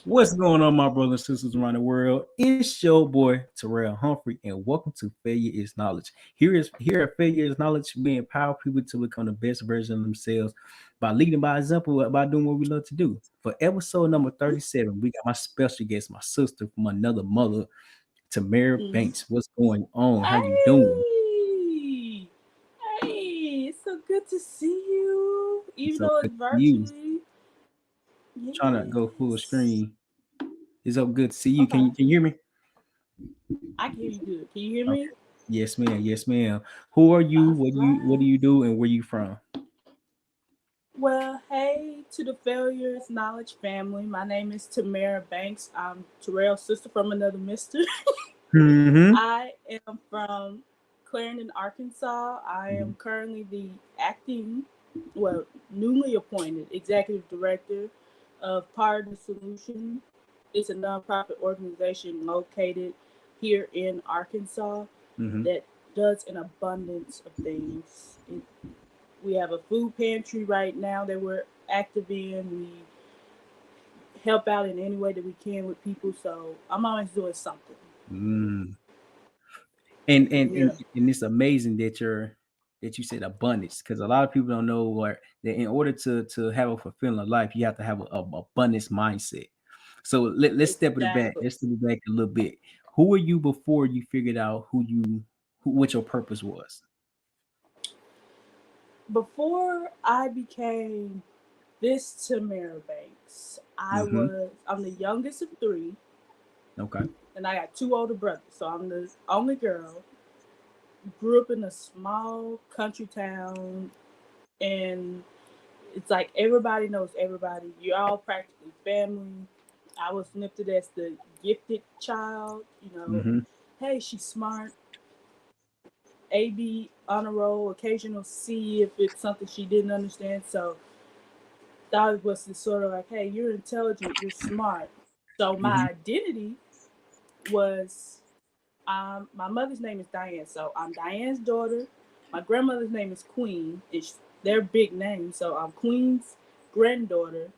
What's going on, my brothers and sisters around the world? It's your boy Terrell Humphrey, and welcome to Failure is Knowledge. Here at Failure is Knowledge, we empower people to become the best version of themselves by leading by example, by doing what we love to do. For episode number 37, we got my special guest, my sister from another mother, Tamera Mm. Banks. What's going on? How you doing? Hey, it's so good to see you, It's even so though good it's to see you. virtually. Trying to go full Yes. screen. It's so good to see you. Can Okay, you hear me? I can hear you good. Can you hear me? Okay. Yes, ma'am. Yes, ma'am. Who are you? All What do right. you do, and where you from? Well, hey to the Failures Knowledge family. My name is Tamera Banks. I'm Terrell's sister from another mister. Mm-hmm. I am from Clarendon, Arkansas. I am currently the acting, well, newly appointed executive director of Part of the Solution. It's a nonprofit organization located here in Arkansas Mm-hmm. that does an abundance of things. We have a food pantry right now that we're active in. We help out in any way that we can with people. So I'm always doing something. Mm. And, and Yeah. and and it's amazing that you said abundance, because a lot of people don't know what that in order to have a fulfilling life, you have to have a abundance mindset. So let's step it back. Exactly. Let's step it back a little bit. Who were you before you figured out what your purpose was? Before I became this Tamera Banks, Mm-hmm. I'm the youngest of three, Okay. and I got two older brothers. So I'm the only girl. Grew up in a small country town, and it's like everybody knows everybody. You're all practically family. I was snipped as the gifted child. Mm-hmm. Hey, she's smart. A B honor roll, occasional C if it's something she didn't understand. So that was the sort of like, hey, you're intelligent, you're smart. So Mm-hmm. my identity was my mother's name is Diane, so I'm Diane's daughter. My grandmother's name is Queen. It's their big name, so I'm Queen's granddaughter.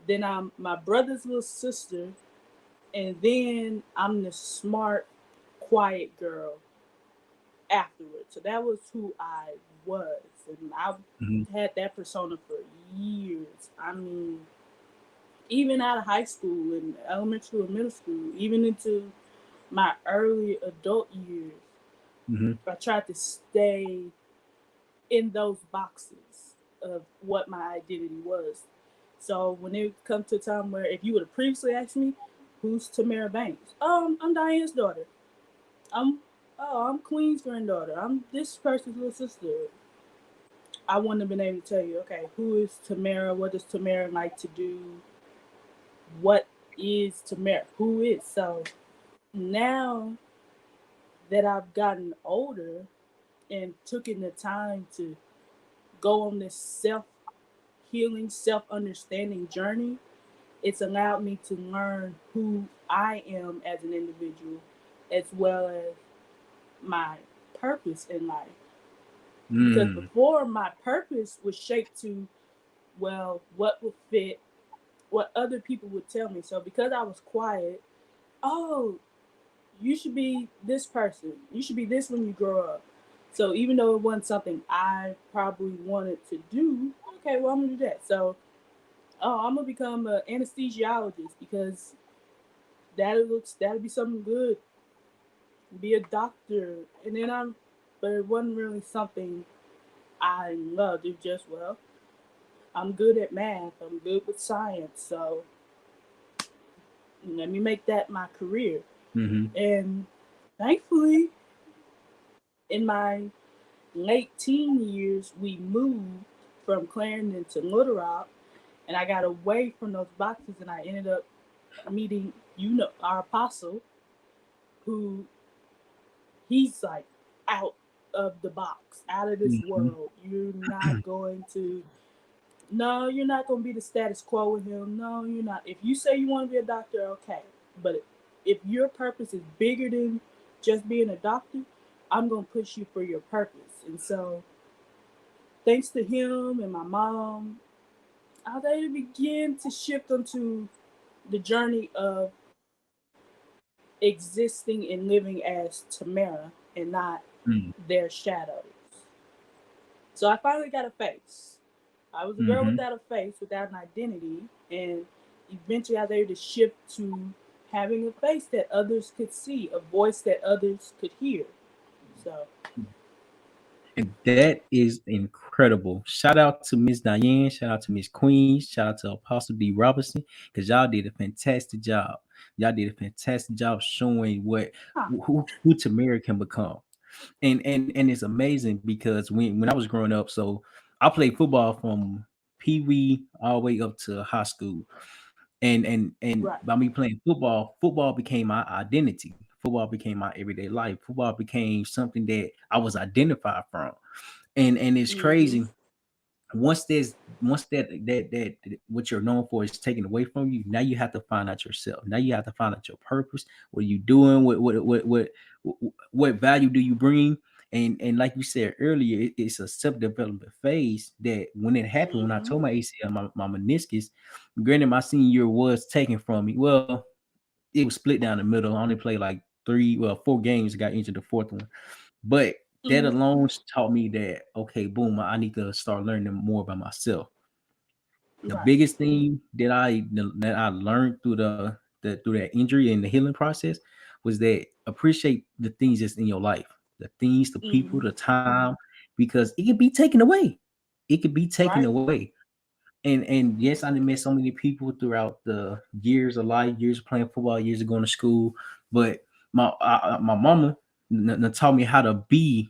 Then I'm my brother's little sister, and then I'm the smart, quiet girl afterwards. So that was who I was, and I Mm-hmm. had that persona for years. I mean, even out of high school and elementary and middle school, even into my early adult years, Mm-hmm. I tried to stay in those boxes of what my identity was. So when it comes to a time where if you would have previously asked me, who's Tamera Banks? I'm Diane's daughter. I'm I'm Queen's granddaughter. I'm this person's little sister. I wouldn't have been able to tell you, okay, who is Tamera? What does Tamera like to do? What is Tamera? Who is? So now that I've gotten older and taken the time to go on this self healing, self understanding journey, it's allowed me to learn who I am as an individual as well as my purpose in life. Because Mm. before, my purpose was shaped to, well, what would fit, what other people would tell me. So because I was quiet, oh, you should be this person. You should be this when you grow up. So even though it wasn't something I probably wanted to do, okay, well, I'm gonna do that. So, oh, I'm gonna become an anesthesiologist because that'll be something good. Be a doctor, and then but it wasn't really something I loved. It just, well, I'm good at math. I'm good with science. So let me make that my career. Mm-hmm. And thankfully, in my late teen years, we moved from Clarendon to Little Rock, and I got away from those boxes, and I ended up meeting, our apostle, who he's like out of the box, out of this Mm-hmm. world. You're not going to be the status quo with him. No, you're not. If you say you want to be a doctor, okay. But if your purpose is bigger than just being a doctor, I'm going to push you for your purpose. And so, thanks to him and my mom, I was able to begin to shift onto the journey of existing and living as Tamera and not Mm. their shadows. So I finally got a face. I was a girl Mm-hmm. without a face, without an identity, and eventually I was able to shift to having a face that others could see, a voice that others could hear. So, And that is incredible. Shout out to Miss Diane. Shout out to Miss Queen. Shout out to Apostle D. Robinson, because y'all did a fantastic job. Y'all did a fantastic job showing what huh, who Tamera can become. And it's amazing because when I was growing up, so I played football from Pee Wee all the way up to high school. And right. by me playing football, football became my identity. Football became my everyday life. Football became something that I was identified from. And it's Mm-hmm. crazy once that what you're known for is taken away from you. Now you have to find out yourself. Now you have to find out your purpose. What are you doing? What value do you bring? And like you said earlier, it's a self-development phase that when it happened, when I Mm-hmm. told my ACL, my meniscus, granted my senior year was taken from me. Well, it was split down the middle. I only played like 4 games, got injured the fourth one. But that Mm-hmm. alone taught me that, okay, boom, I need to start learning more about myself. The Right. biggest thing that I learned through that injury and the healing process was that appreciate the things that's in your life, the things, the people, Mm-hmm. the time, because it can be taken away. It could be taken Right. away. And yes, I met so many people throughout the years of life, years of playing football, years of going to school. But my mama taught me how to be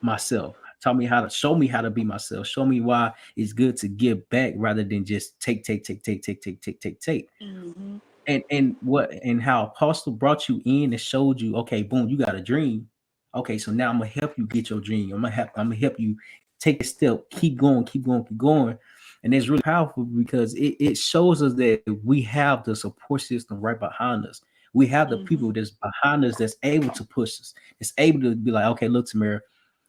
myself, taught me how to show me how to be myself, show me why it's good to give back rather than just take. Mm-hmm. And how Apostle brought you in and showed you, okay, boom, you got a dream. Okay, so now I'm gonna help you get your dream. I'm gonna help you take a step, keep going, keep going, keep going. And it's really powerful because it shows us that we have the support system right behind us. We have the Mm-hmm. people that's behind us that's able to push us. It's able to be like, okay, look, Tamara,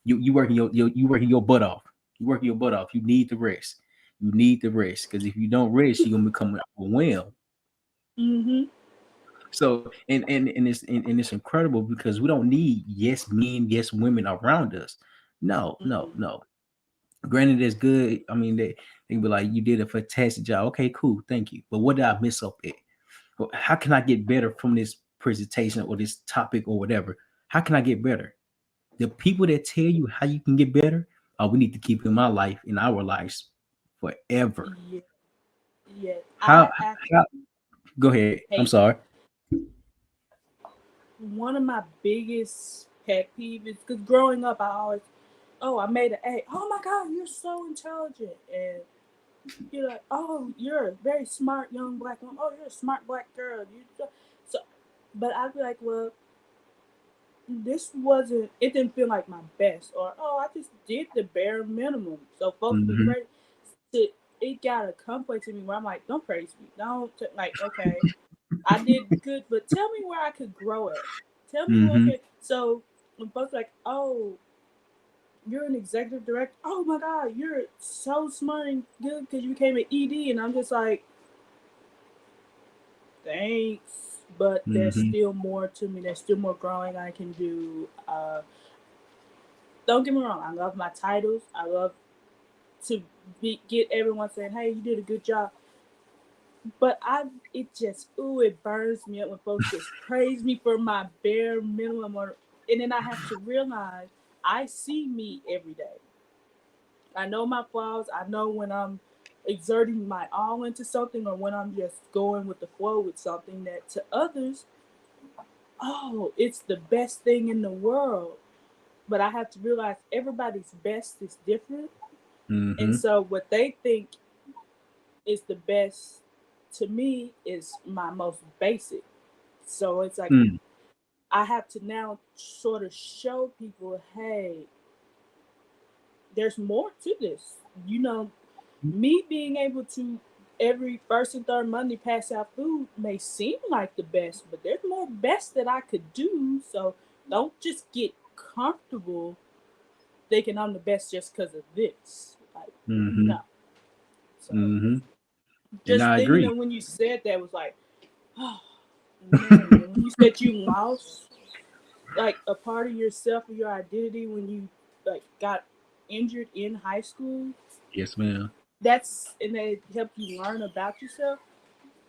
you working you working your butt off. You working your butt off. You need the rest. You need the rest because if you don't rest, you're gonna become overwhelmed. Mm-hmm. So and it's incredible because we don't need yes men, yes women around us. No, no, Mm-hmm. no. Granted, it's good. I mean, they can be like, you did a fantastic job. Okay, cool, thank you. But what did I miss up at? How can I get better from this presentation or this topic or whatever? How can I get better? The people that tell you how you can get better, we need to keep in my life, in our lives, forever. Yeah. Yeah. How? I actually How? Go ahead. I'm hate sorry. one of my biggest pet peeves is because growing up, I always, oh, I made an A. Oh my God, you're so intelligent. And you're like, oh, you're a very smart young black woman. Oh, you're a smart black girl. So, but I'd be like, well, this wasn't, it didn't feel like my best. Or, oh, I just did the bare minimum. So folks be Mm-hmm. praised. It got a complex in me where I'm like, don't praise me. Don't, like, okay, I did good, but tell me where I could grow at. Tell me where I Mm-hmm. could. So when folks are like, oh, you're an executive director. Oh my God, you're so smart and good because you became an ED. And I'm just like, thanks. But there's Mm-hmm. still more to me. There's still more growing I can do. Don't get me wrong. I love my titles. I love to get everyone saying, hey, you did a good job. But it just, ooh, it burns me up when folks just praise me for my bare minimum. And then I have to realize I see me every day. I know my flaws. I know when I'm exerting my all into something or when I'm just going with the flow with something that to others, oh, it's the best thing in the world. But I have to realize everybody's best is different. And Mm-hmm. so what they think is the best to me is my most basic. So it's like Mm. I have to now sort of show people, hey, there's more to this. You know, me being able to every first and third Monday pass out food may seem like the best, but there's more best that I could do. So don't just get comfortable thinking I'm the best just because of this. Like, Mm-hmm. no. So Mm-hmm. And Just I thinking agree. of when you said that was like, oh man. And when you said you lost like a part of yourself or your identity when you like got injured in high school, Yes, ma'am. that's and they helped you learn about yourself.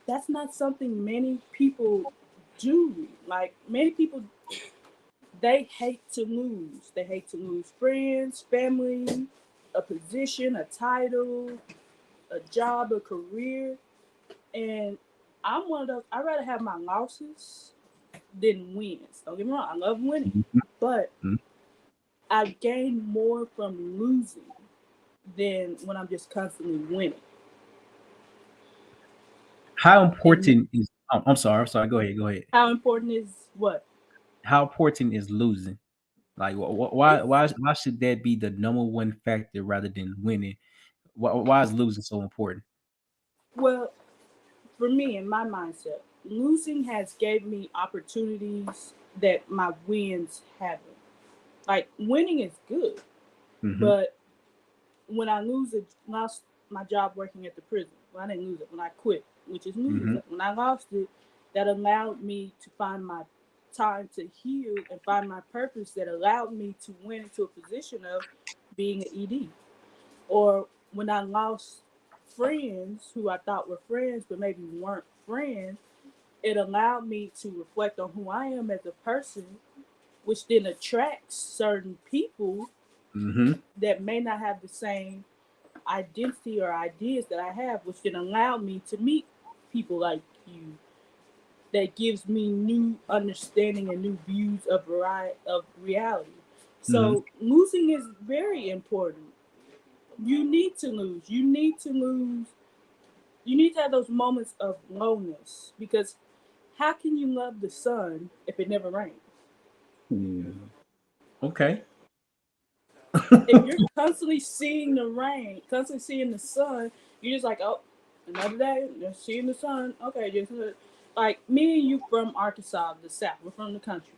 That's not something many people do. Like many people, they hate to lose. They hate to lose friends, family, a position, a title, a job, a career. And I'm one of those. I'd rather have my losses than wins. Don't get me wrong. I love winning, Mhm. but Mhm. I gain more from losing than when I'm just constantly winning. How And important is? I'm sorry. I'm sorry. Go ahead. Go ahead. how important is what? How important is losing? Like, It's why should that be the number one factor rather than winning? Why is losing so important? well for me in my mindset. Losing has gave me opportunities that my wins haven't. Like winning is good, Mm-hmm. but when I lost my job working at the prison. Well, I didn't lose it when I quit, which is losing Mm-hmm. it. When I lost it, that allowed me to find my time to heal and find my purpose that allowed me to win into a position of being an ED. Or when I lost friends who I thought were friends but maybe weren't friends, it allowed me to reflect on who I am as a person, which then attracts certain people Mm-hmm. that may not have the same identity or ideas that I have, which then allow me to meet people like you that gives me new understanding and new views of variety of reality. Mm-hmm. So losing is very important. You need to lose. You need to lose. You need to have those moments of lowness because how can you love the sun if it never rains? Mm. Okay. If you're constantly seeing the rain, constantly seeing the sun, you're just like, oh, another day, just seeing the sun. Okay, just like me and you from Arkansas, the South. We're from the country,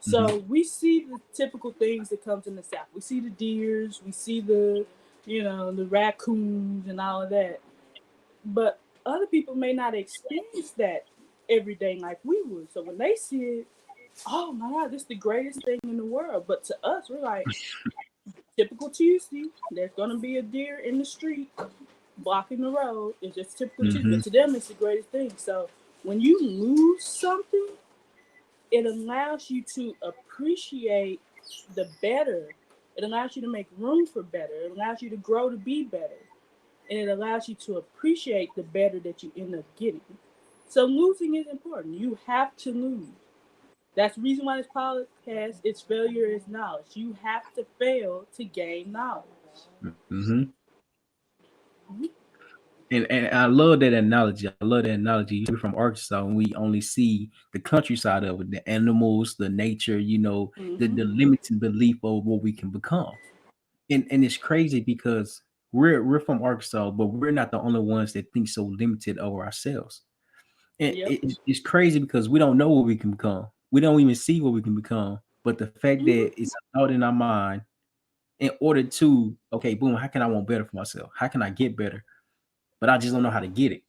Mm-hmm. so we see the typical things that comes in the South. We see the deers, we see the, the raccoons and all of that. But other people may not experience that every day like we would. So when they see it, oh my God, this is the greatest thing in the world. But to us, we're like, typical Tuesday. There's gonna be a deer in the street blocking the road. It's just typical Tuesday. Mm-hmm. But to them, it's the greatest thing. So when you lose something, it allows you to appreciate the better. It allows you to make room for better. It allows you to grow to be better. And it allows you to appreciate the better that you end up getting. So losing is important. You have to lose. That's the reason why this podcast is failure is knowledge. You have to fail to gain knowledge. Mm-hmm. Mhm. And I love that analogy. I love that analogy. We're from Arkansas, and we only see the countryside of it, the animals, the nature. Mhm. The limited belief of what we can become. And it's crazy because we're from Arkansas, but we're not the only ones that think so limited over ourselves. And Yep. it's crazy because we don't know what we can become. We don't even see what we can become. But the fact Mhm. that it's a thought in our mind, in order to, okay, boom, how can I want better for myself? How can I get better? But I just don't know how to get it.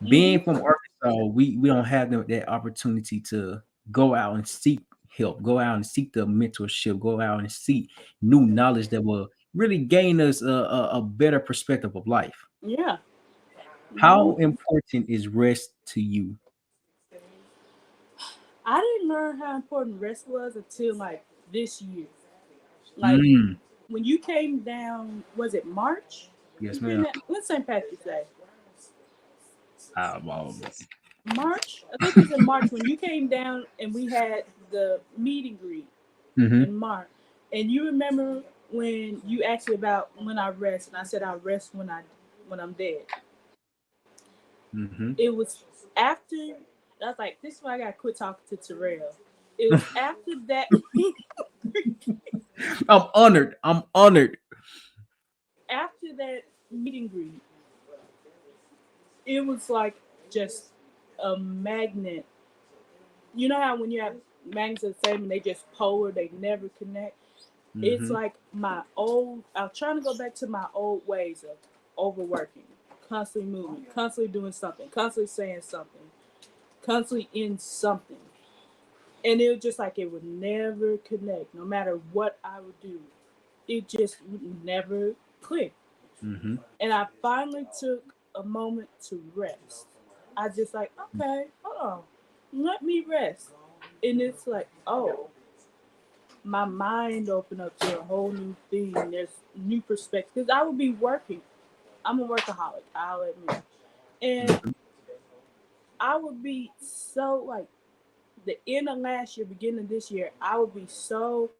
Mhm. Being from Arkansas, we don't have that opportunity to go out and seek help, go out and seek the mentorship, go out and seek new knowledge that will really gain us a better perspective of life. Yeah. How Mhm. important is rest to you? I didn't learn how important rest was until like this year. Like Mm, when you came down, was it March? yes, It's been ma'am. when's St. Patrick's Day? Well, March. I think it was in March when you came down and we had the meet and greet mm-hmm, in March. And you remember when you asked me about when I rest, and I said I rest when I'm dead. mm-hmm. It was after I was like, this is why I gotta quit talking to Terrell. It was after that I'm honored. I'm honored. after that meet and greet, it was like just a magnet. You know how when you have magnets of the same and they just polar, they never connect. It's Mm-hmm, like my old. I'm trying to go back to my old ways of overworking, constantly moving, constantly doing something, constantly saying something, constantly in something. And it was just like it would never connect, no matter what I would do. It just would never click. Mm-hmm. And I finally took a moment to rest. I just like, okay, hold on, let me rest. And it's like, oh, my mind opened up to a whole new thing. There's new perspectives. Because I would be working. I'm a workaholic, I'll admit. And Mm-hmm. I would be so like the end of last year, beginning of this year, I would be so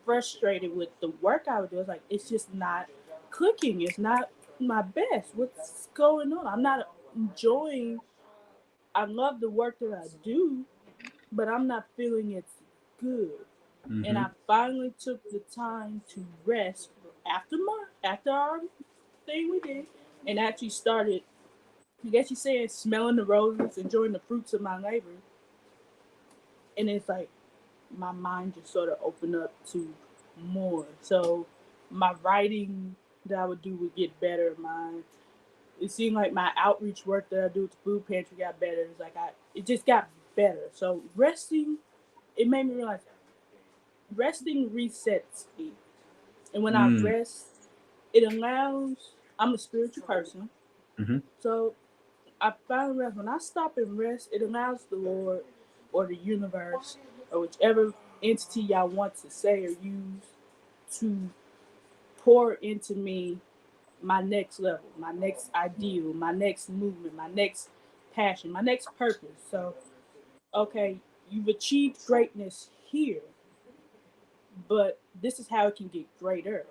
frustrated with the work I would do. It's like it's just not clicking. It's not my best. What's going on? I'm not enjoying. I love the work that I do, but I'm not feeling it's good. And Mm-hmm. I finally took the time to rest after our thing we did, and actually started. I guess you say smelling the roses, enjoying the fruits of my labor, and it's like my mind just sort of opened up to more. So my writing that I would do would get better. My it seemed like my outreach work that I do at the food pantry got better. It's like it just got better. So resting, it made me realize resting resets me. And when I Mm. rest, it allows. I'm a spiritual person, Mm-hmm. so I finally realized when I stop and rest, it allows the Lord or the universe or whichever entity y'all want to say or use to pour into me my next level, my next ideal, my next movement, my next passion, my next purpose. So, okay, you've achieved greatness here, but this is how it can get greater.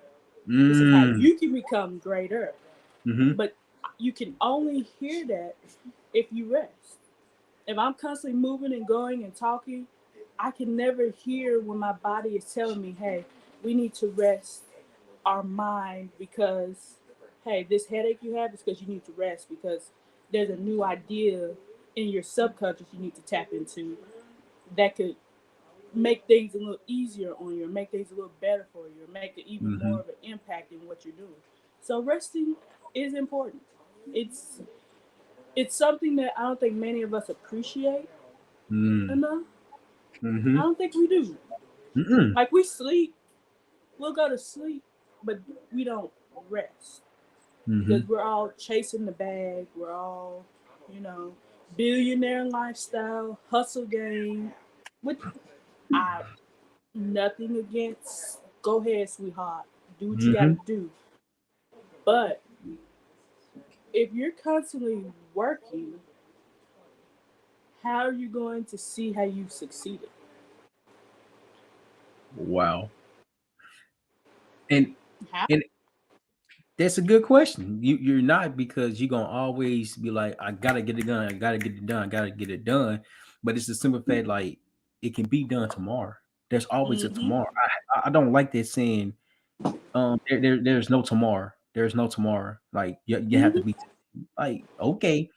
This is how Mm. you can become greater. Mm-hmm. But you can only hear that if you rest. If I'm constantly moving and going and talking, I can never hear when my body is telling me, hey, we need to rest our mind because, hey, this headache you have is because you need to rest because there's a new idea in your subconscious you need to tap into that could make things a little easier on you or make things a little better for you or make it even Mm-hmm. more of an impact in what you're doing. So resting is important. It's it's something that I don't think many of us appreciate Mm. enough. I Mm-hmm. don't think we do. Mm-mm. Like we sleep, we'll go to sleep, but we don't rest Mm-hmm. because we're all chasing the bag. We're all, you know, billionaire lifestyle, hustle game. Which I nothing against. Go ahead, sweetheart. Do what you got Mm-hmm. to do. But if you're constantly working, how are you going to see how you've succeeded? Wow. And How? and that's a good question. You're not, because you're gonna always be like, I gotta get it done, I gotta get it done, I gotta get it done. But it's the simple fact, like, it can be done tomorrow. There's always a Mm-hmm. tomorrow. I don't like that saying, there's no tomorrow. There's no tomorrow. Like, you have to Mm-hmm. be like, okay,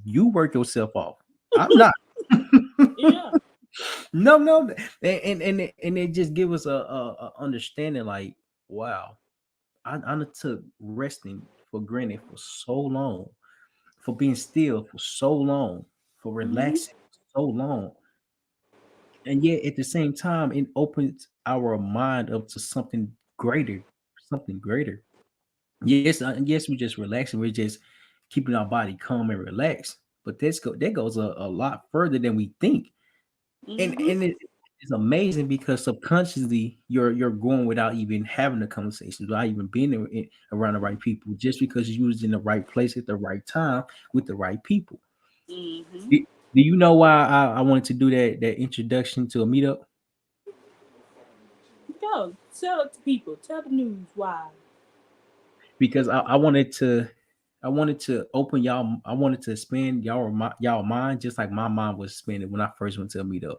you work yourself off. I'm not. Yeah. No. And it just give us a understanding, like, wow, I took resting for granted for so long, for being still for so long, for Mm-hmm. relaxing for so long. And yet at the same time, it opens our mind up to something greater. Yes, yes, we're just relaxing, we're just keeping our body calm and relaxed. But that goes a lot further than we think. Mm-hmm. And it's amazing because subconsciously you're going without even having a conversation, without even being around the right people, just because you was in the right place at the right time with the right people. Mm-hmm. Do you know why I wanted to do that introduction to a meetup? Go tell it to people. Tell the news why. Because I wanted to open y'all. I wanted to expand y'all mind, just like my mind was expanded when I first went to a meetup.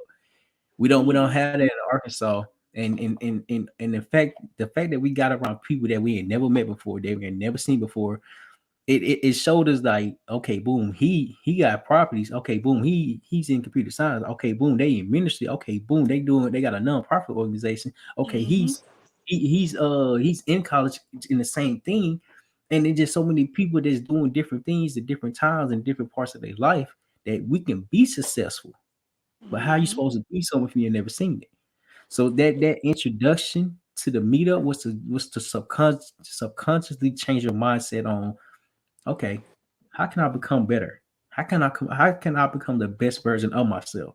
We don't Mm-hmm. have that in Arkansas, and the fact that we got around people that we had never met before, that we had never seen before, it showed us, like, okay, boom, he got properties. Okay, boom, he's in computer science. Okay, boom, they in ministry. Okay, boom, they got a nonprofit organization. Okay, Mm-hmm. he's in college in the same thing. And there's just so many people that's doing different things at different times and different parts of their life that we can be successful. But how are you Mm-hmm. supposed to be someone if you never seen it? So that introduction to the meetup was to subconsciously change your mindset on, okay, how can I become better? How can I become the best version of myself?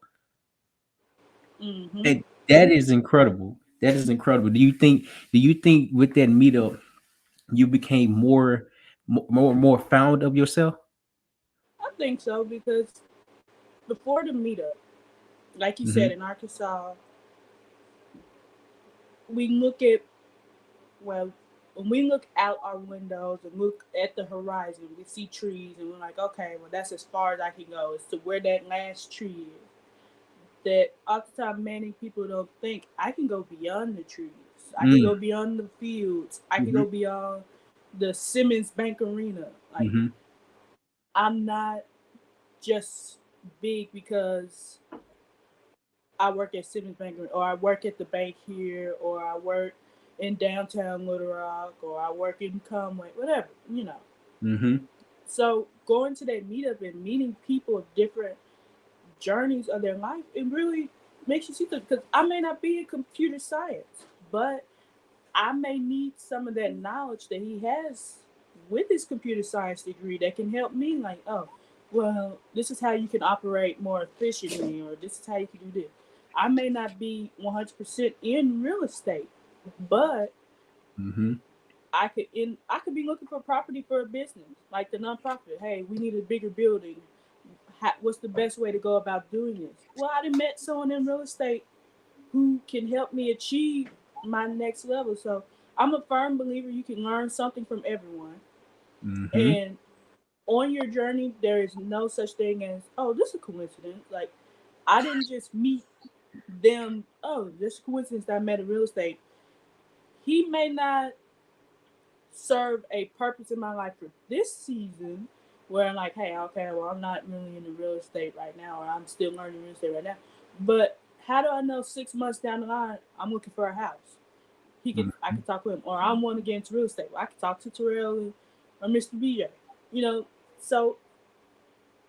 Mm-hmm. And that is incredible. That is incredible. Do you think with that meetup you became more found of yourself? I think so because before the meetup, like you said, Mm-hmm. in Arkansas, we look at, well, when we look out our windows and look at the horizon, we see trees and we're like, okay, well, that's as far as I can go. It's to where that last tree is. That oftentimes many people don't think I can go beyond the trees. I can Mm. go beyond the fields. I can Mm-hmm. go beyond the Simmons Bank Arena. Like, Mm-hmm. I'm not just big because I work at Simmons Bank or I work at the bank here or I work in downtown Little Rock or I work in Conway, whatever. Mm-hmm. So going to that meetup and meeting people of different journeys of their life, it really makes you see things. Because I may not be in computer science, but I may need some of that knowledge that he has with his computer science degree that can help me. Like, oh, well, this is how you can operate more efficiently, or this is how you can do this. I may not be 100% in real estate, but Mm-hmm. I could be looking for property for a business, like the nonprofit. Hey, we need a bigger building. What's the best way to go about doing this? Well, I done met someone in real estate who can help me achieve my next level. So I'm a firm believer you can learn something from everyone. Mm-hmm. And on your journey, there is no such thing as, oh, this is a coincidence. Like, I didn't just meet them, oh, this is a coincidence that I met in real estate. He may not serve a purpose in my life for this season where I'm like, hey, okay, well, I'm not really into real estate right now, or I'm still learning real estate right now. But how do I know 6 months down the line I'm looking for a house? I could talk to him, or I want to get into real estate. Well, I could talk to Terrell or Mr. BJ. You know, so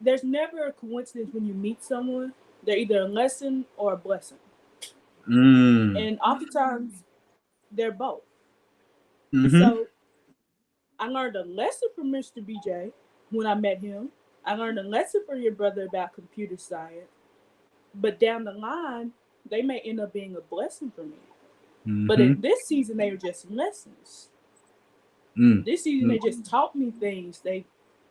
there's never a coincidence when you meet someone. They're either a lesson or a blessing, Mm. and oftentimes they're both. Mm-hmm. So I learned a lesson from Mr. BJ when I met him. I learned a lesson from your brother about computer science. But down the line, they may end up being a blessing for me. But Mm-hmm. in this season, they were just lessons. Mm. This season, Mm. they just taught me things. They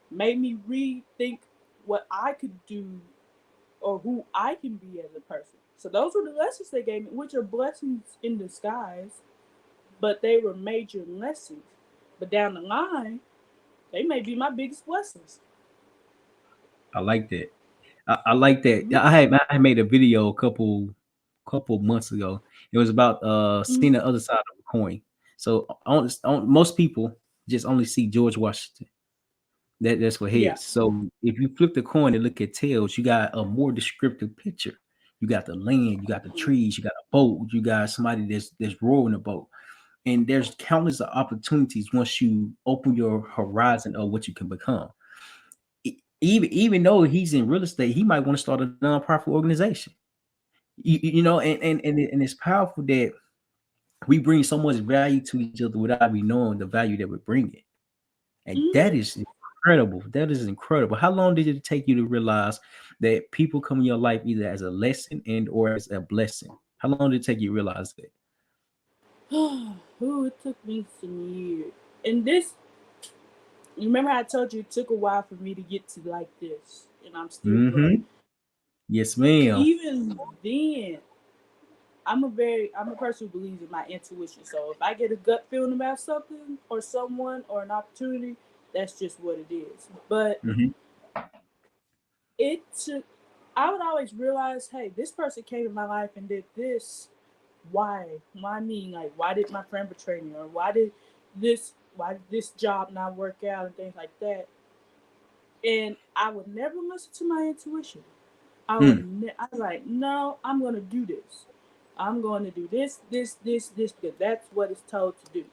made me rethink what I could do or who I can be as a person. So those were the lessons they gave me, which are blessings in disguise, but they were major lessons. But down the line, they may be my biggest blessings. I like that. I like that. Mm-hmm. I made a video a couple months ago. It was about seeing Mm-hmm. the other side of the coin. So most people just only see George Washington. That's what Yeah. heads. So if you flip the coin and look at tails, you got a more descriptive picture. You got the land, you got the Mm-hmm. trees, you got a boat, you got somebody that's rowing a boat. And there's countless of opportunities once you open your horizon of what you can become. Even though he's in real estate, he might want to start a nonprofit organization. And it's powerful that we bring so much value to each other without even knowing the value that we're bringing. And that Mm-hmm. is incredible. That is incredible. How long did it take you to realize that people come in your life either as a lesson and or as a blessing? How long did it take you to realize that? Ooh, it took me some years. And this, remember I told you it took a while for me to get to like this, and I'm still growing. Mm-hmm. Yes, ma'am. Even then, I'm a person who believes in my intuition. So if I get a gut feeling about something or someone or an opportunity, that's just what it is. But Mm-hmm. it took. I would always realize, hey, this person came in my life and did this. Why? Why me? Like, why did my friend betray me? Or why did this job not work out and things like that? And I would never listen to my intuition. Mm. I was like, no, I'm gonna do this. I'm going to do this, because that's what it's told to do.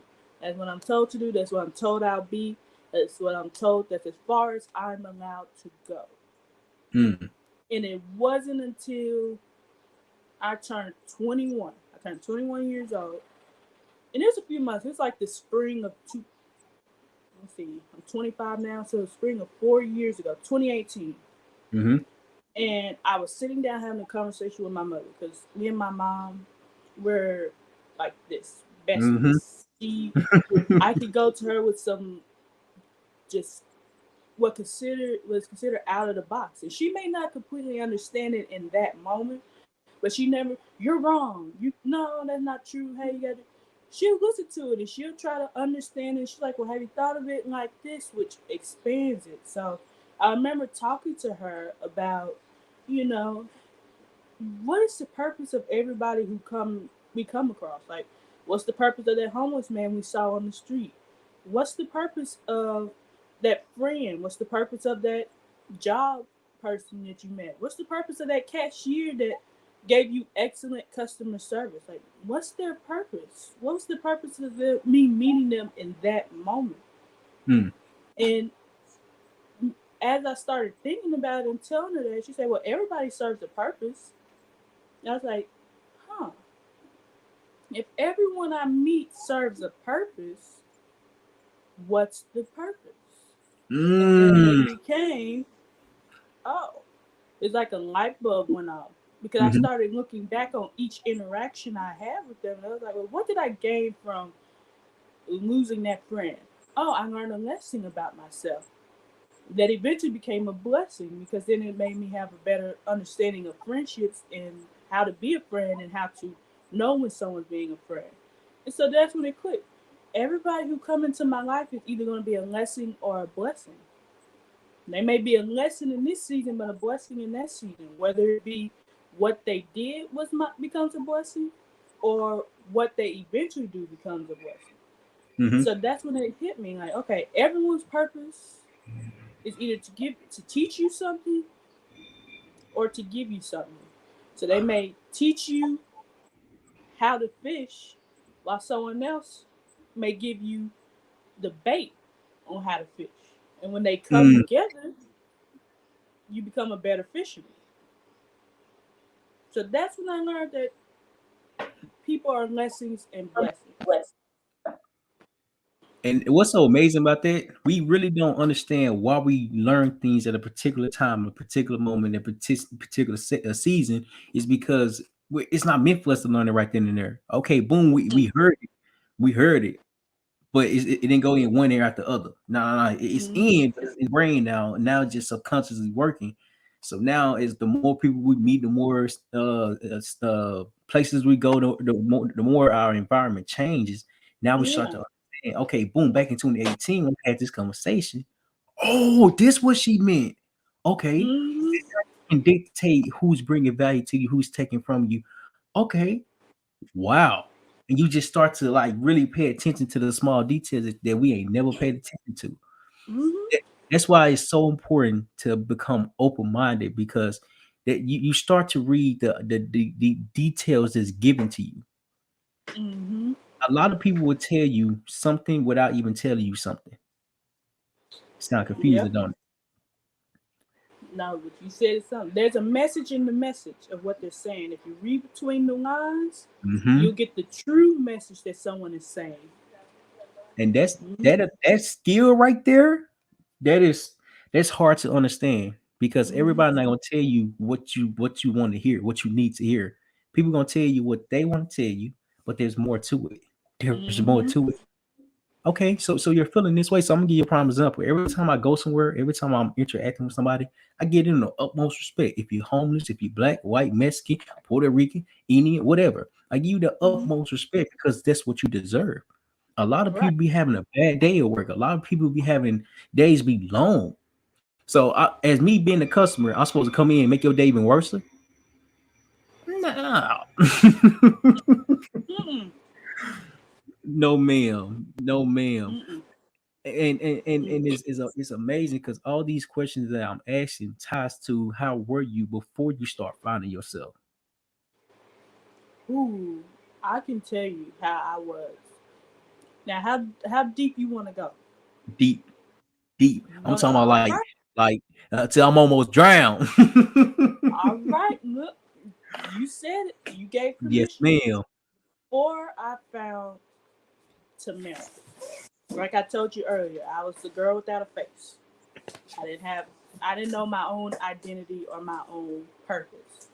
That's what I'm told to do. That's what I'm told I'll be. That's what I'm told. That's as far as I'm allowed to go. Mm. And it wasn't until I turned 21. I turned 21 years old. And it was a few months. It was like the spring of two. Let's see. I'm 25 now, so the spring of 4 years ago, 2018. Mm-hmm. And I was sitting down having a conversation with my mother because me and my mom were like this Mm-hmm. besties. I could go to her with some just was considered out of the box, and she may not completely understand it in that moment, but she never. You're wrong. You no, that's not true. Hey, you got. She'll listen to it and she'll try to understand it. She's like, "Well, have you thought of it like this?" Which expands it. So I remember talking to her about, you know, what is the purpose of everybody who we come across? Like, what's the purpose of that homeless man we saw on the street? What's the purpose of that friend? What's the purpose of that job person that you met? What's the purpose of that cashier that gave you excellent customer service? Like, what's their purpose? What was the purpose of me meeting them in that moment? Mm. And as I started thinking about it and telling her that, she said, "Well, everybody serves a purpose." And I was like, huh, if everyone I meet serves a purpose, what's the purpose? And then it Mm. became, oh, it's like a light bulb went off because I Mm-hmm. started looking back on each interaction I had with them. And I was like, well, what did I gain from losing that friend? Oh, I learned a lesson about myself that eventually became a blessing because then it made me have a better understanding of friendships and how to be a friend and how to know when someone's being a friend. And so that's when it clicked. Everybody who come into my life is either going to be a lesson or a blessing. They may be a lesson in this season, but a blessing in that season. Whether it be what they did becomes a blessing, or what they eventually do becomes a blessing. Mm-hmm. So that's when it hit me. Like, okay, everyone's purpose is either to teach you something or to give you something. So they may teach you how to fish while someone else may give you the bait on how to fish. And when they come Mm. together, you become a better fisherman. So that's when I learned that people are lessons and blessings. And what's so amazing about that? We really don't understand why we learn things at a particular time, a particular moment, a particular season. Is because it's not meant for us to learn it right then and there. Okay, boom, we heard it, but it didn't go in one ear out the other. No, no, no. It's Mm-hmm. in, but it's in brain now. Now it's just subconsciously working. So now, as the more people we meet, the more places we go, the more our environment changes. Now we start Yeah. to understand. Okay, boom. Back in 2018, when we had this conversation. Oh, this what she meant. Okay, Mm-hmm. and dictate who's bringing value to you, who's taking from you. Okay, wow. And you just start to like really pay attention to the small details that we ain't never paid attention to. Mm-hmm. That's why it's so important to become open-minded because that you start to read the details that's given to you. Mm-hmm. A lot of people will tell you something without even telling you something. Sound Yep. confusing, don't it? No, but you said something. There's a message in the message of what they're saying. If you read between the lines, Mm-hmm. you'll get the true message that someone is saying. And Mm-hmm. that skill right there. That is that's hard to understand because Mm-hmm. everybody not gonna tell you what you want to hear, what you need to hear. People gonna tell you what they want to tell you, but there's more to it. There's more Mm-hmm. to it. Okay, so you're feeling this way. So I'm gonna give you a prime example. Every time I go somewhere, every time I'm interacting with somebody, I get in the utmost respect. If you're homeless, if you're black, white, Mexican, Puerto Rican, Indian, whatever, I give you the Mm-hmm. utmost respect because that's what you deserve. A lot of Right. people be having a bad day at work. A lot of people be having days be long. So as me being the customer, I'm supposed to come in and make your day even worse. No, Mm-mm. no, ma'am, no, ma'am. Mm-mm. And Mm-mm. it's amazing because all these questions that I'm asking ties to how were you before you start finding yourself Ooh, I can tell you how I was. Now, how deep you want to go? deep. deep. You I'm know, talking about all right, like till I'm almost drowned. all right. Look, you said it. You gave Yes, permission. ma'am. Before I found Tamera, like I told you earlier, I was the girl without a face. I didn't have, I didn't know my own identity or my own purpose.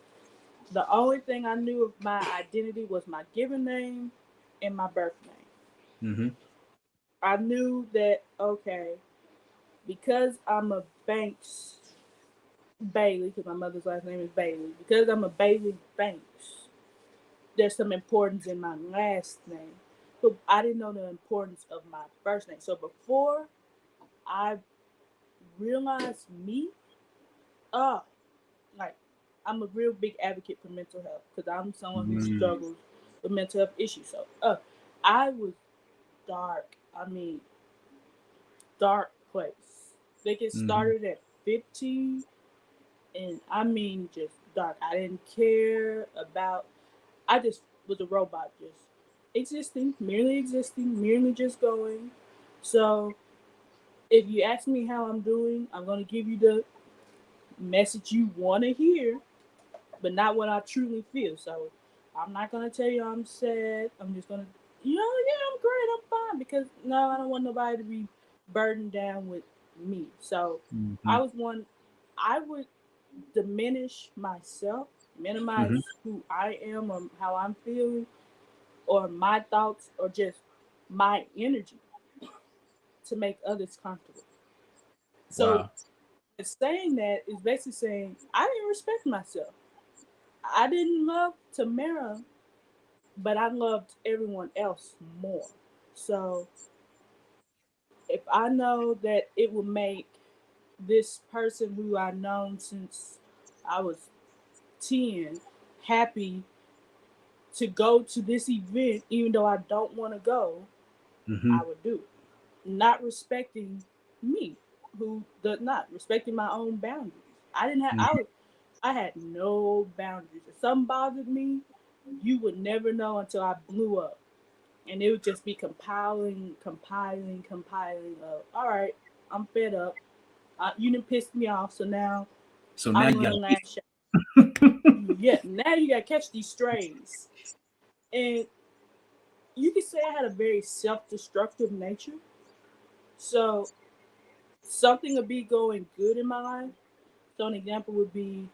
The only thing I knew of my identity was my given name and my birth name. Mm-hmm. I knew that, okay, because I'm a Banks Bailey, because my mother's last name is Bailey, because I'm a Bailey Banks, there's some importance in my last name. But I didn't know the importance of my first name. So before I realized me, oh, like I'm a real big advocate for mental health because I'm someone who Mm-hmm. struggles with mental health issues. So, I was dark. I mean, dark place. They get Mm-hmm. started at 15, and I mean just dark. I didn't care about. I just was a robot, just existing, merely just going. So, if you ask me how I'm doing, I'm gonna give you the message you want to hear, but not what I truly feel. So I'm not gonna tell you I'm sad. I'm just gonna, yeah, I'm great, I'm fine, because no, I don't want nobody to be burdened down with me. So Mm-hmm. I was one. I would diminish myself, Mm-hmm. minimize who I am or how I'm feeling, or my thoughts, or just my energy to make others comfortable. So Wow. saying that is basically saying I didn't respect myself. I didn't love Tamera, but I loved everyone else more. So if I know that it will make this person who I've known since I was 10 happy to go to this event, even though I don't want to go, Mm-hmm. I would do it. Not respecting me, who does not respecting my own boundaries. I didn't have. I had no boundaries. If something bothered me, you would never know until I blew up. And it would just be compiling of, all right, I'm fed up. You didn't piss me off, so now So now I'm you got gonna lash out. Yeah, now you gotta catch these strays. And you could say I had a very self-destructive nature. So something would be going good in my life. So an example would be,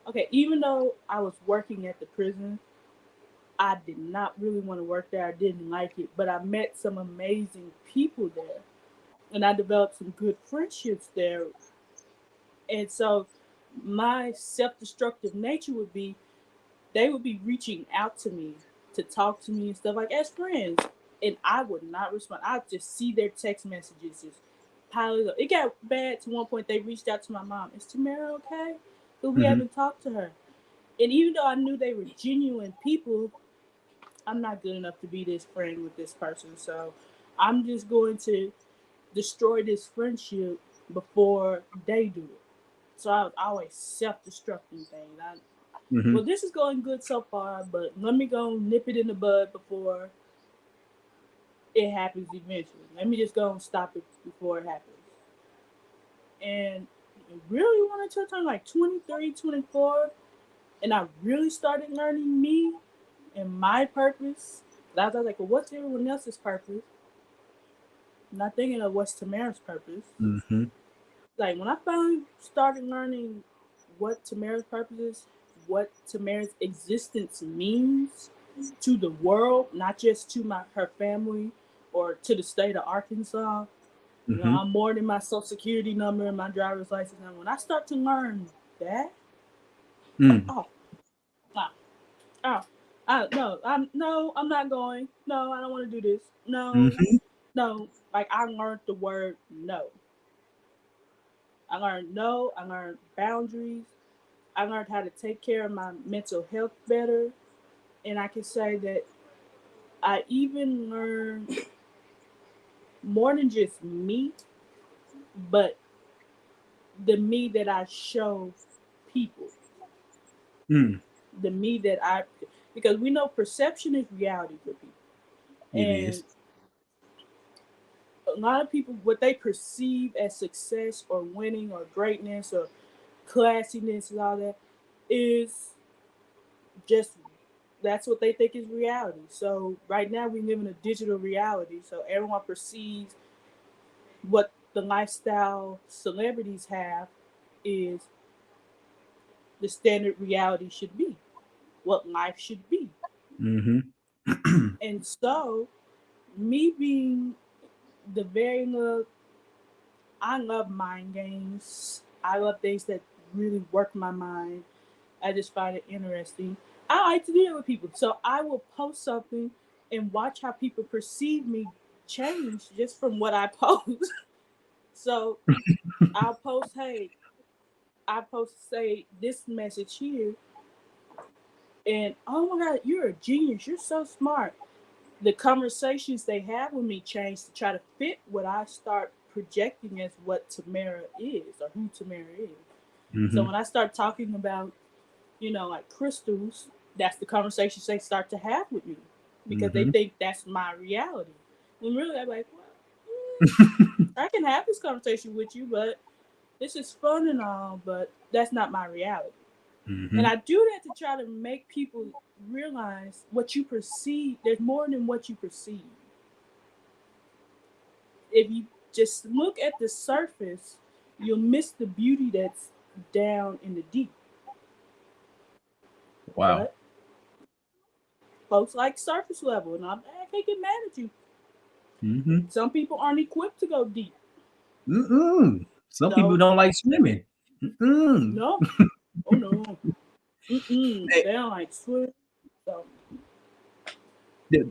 okay, even though I was working at the prison, I did not really want to work there. I didn't like it, but I met some amazing people there, and I developed some good friendships there. And so my self-destructive nature would be, they would be reaching out to me to talk to me and stuff, like as friends, and I would not respond. I'd just see their text messages just piling up. It got bad to one point. They reached out to my mom. Is Tamera okay? Because we Mm-hmm. haven't talked to her. And even though I knew they were genuine people, I'm not good enough to be this friend with this person. So I'm just going to destroy this friendship before they do it. So I was always self-destructing things. Mm-hmm. Well, this is going good so far, but let me go nip it in the bud before it happens eventually. Let me just go and stop it before it happens. And really wanted to turn like 23, 24, and I really started learning me and my purpose. I was like, well, what's everyone else's purpose? I'm not thinking of what's Tamara's purpose. Mm-hmm. Like when I finally started learning what Tamara's purpose is, what Tamara's existence means to the world, not just to her family or to the state of Arkansas. You know, Mm-hmm. I'm more than my social security number and my driver's license number. When I start to learn that, Mm. oh, oh, oh, no, I'm not going. No, I don't want to do this. No, Mm-hmm. no. Like I learned the word no. I learned no. I learned boundaries. I learned how to take care of my mental health better. And I can say that I even learned more than just me, but the me that I show people, Mm. the me that I, because we know perception is reality for people. It And is. a lot of people, what they perceive as success or winning or greatness or classiness and all that is just, that's what they think is reality. So right now we live in a digital reality. So everyone perceives what the lifestyle celebrities have is the standard reality should be, what life should be. Mm-hmm. And so me being the very little, I love mind games. I love things that really work my mind. I just find it interesting. I like to deal with people. So I will post something and watch how people perceive me change just from what I post. So I'll post, hey, I post, say, this message here, and oh my God, you're a genius. You're so smart. The conversations they have with me change to try to fit what I start projecting as what Tamera is or who Tamera is. So Mm-hmm. when I start talking about, like crystals, that's the conversations they start to have with me because they Mm-hmm. think that's my reality. When really I'm like, well, I can have this conversation with you, but this is fun and all, but that's not my reality. And Mm-hmm. I do that to try to make people realize what you perceive. There's more than what you perceive. If you just look at the surface, you'll miss the beauty that's down in the deep. Wow. But folks like surface level, and I can't get mad at you. Mm-hmm. Some people aren't equipped to go deep. Mm-mm. Some people So, don't like swimming. Mm-mm. no, oh no, Hey, they don't like swim. So,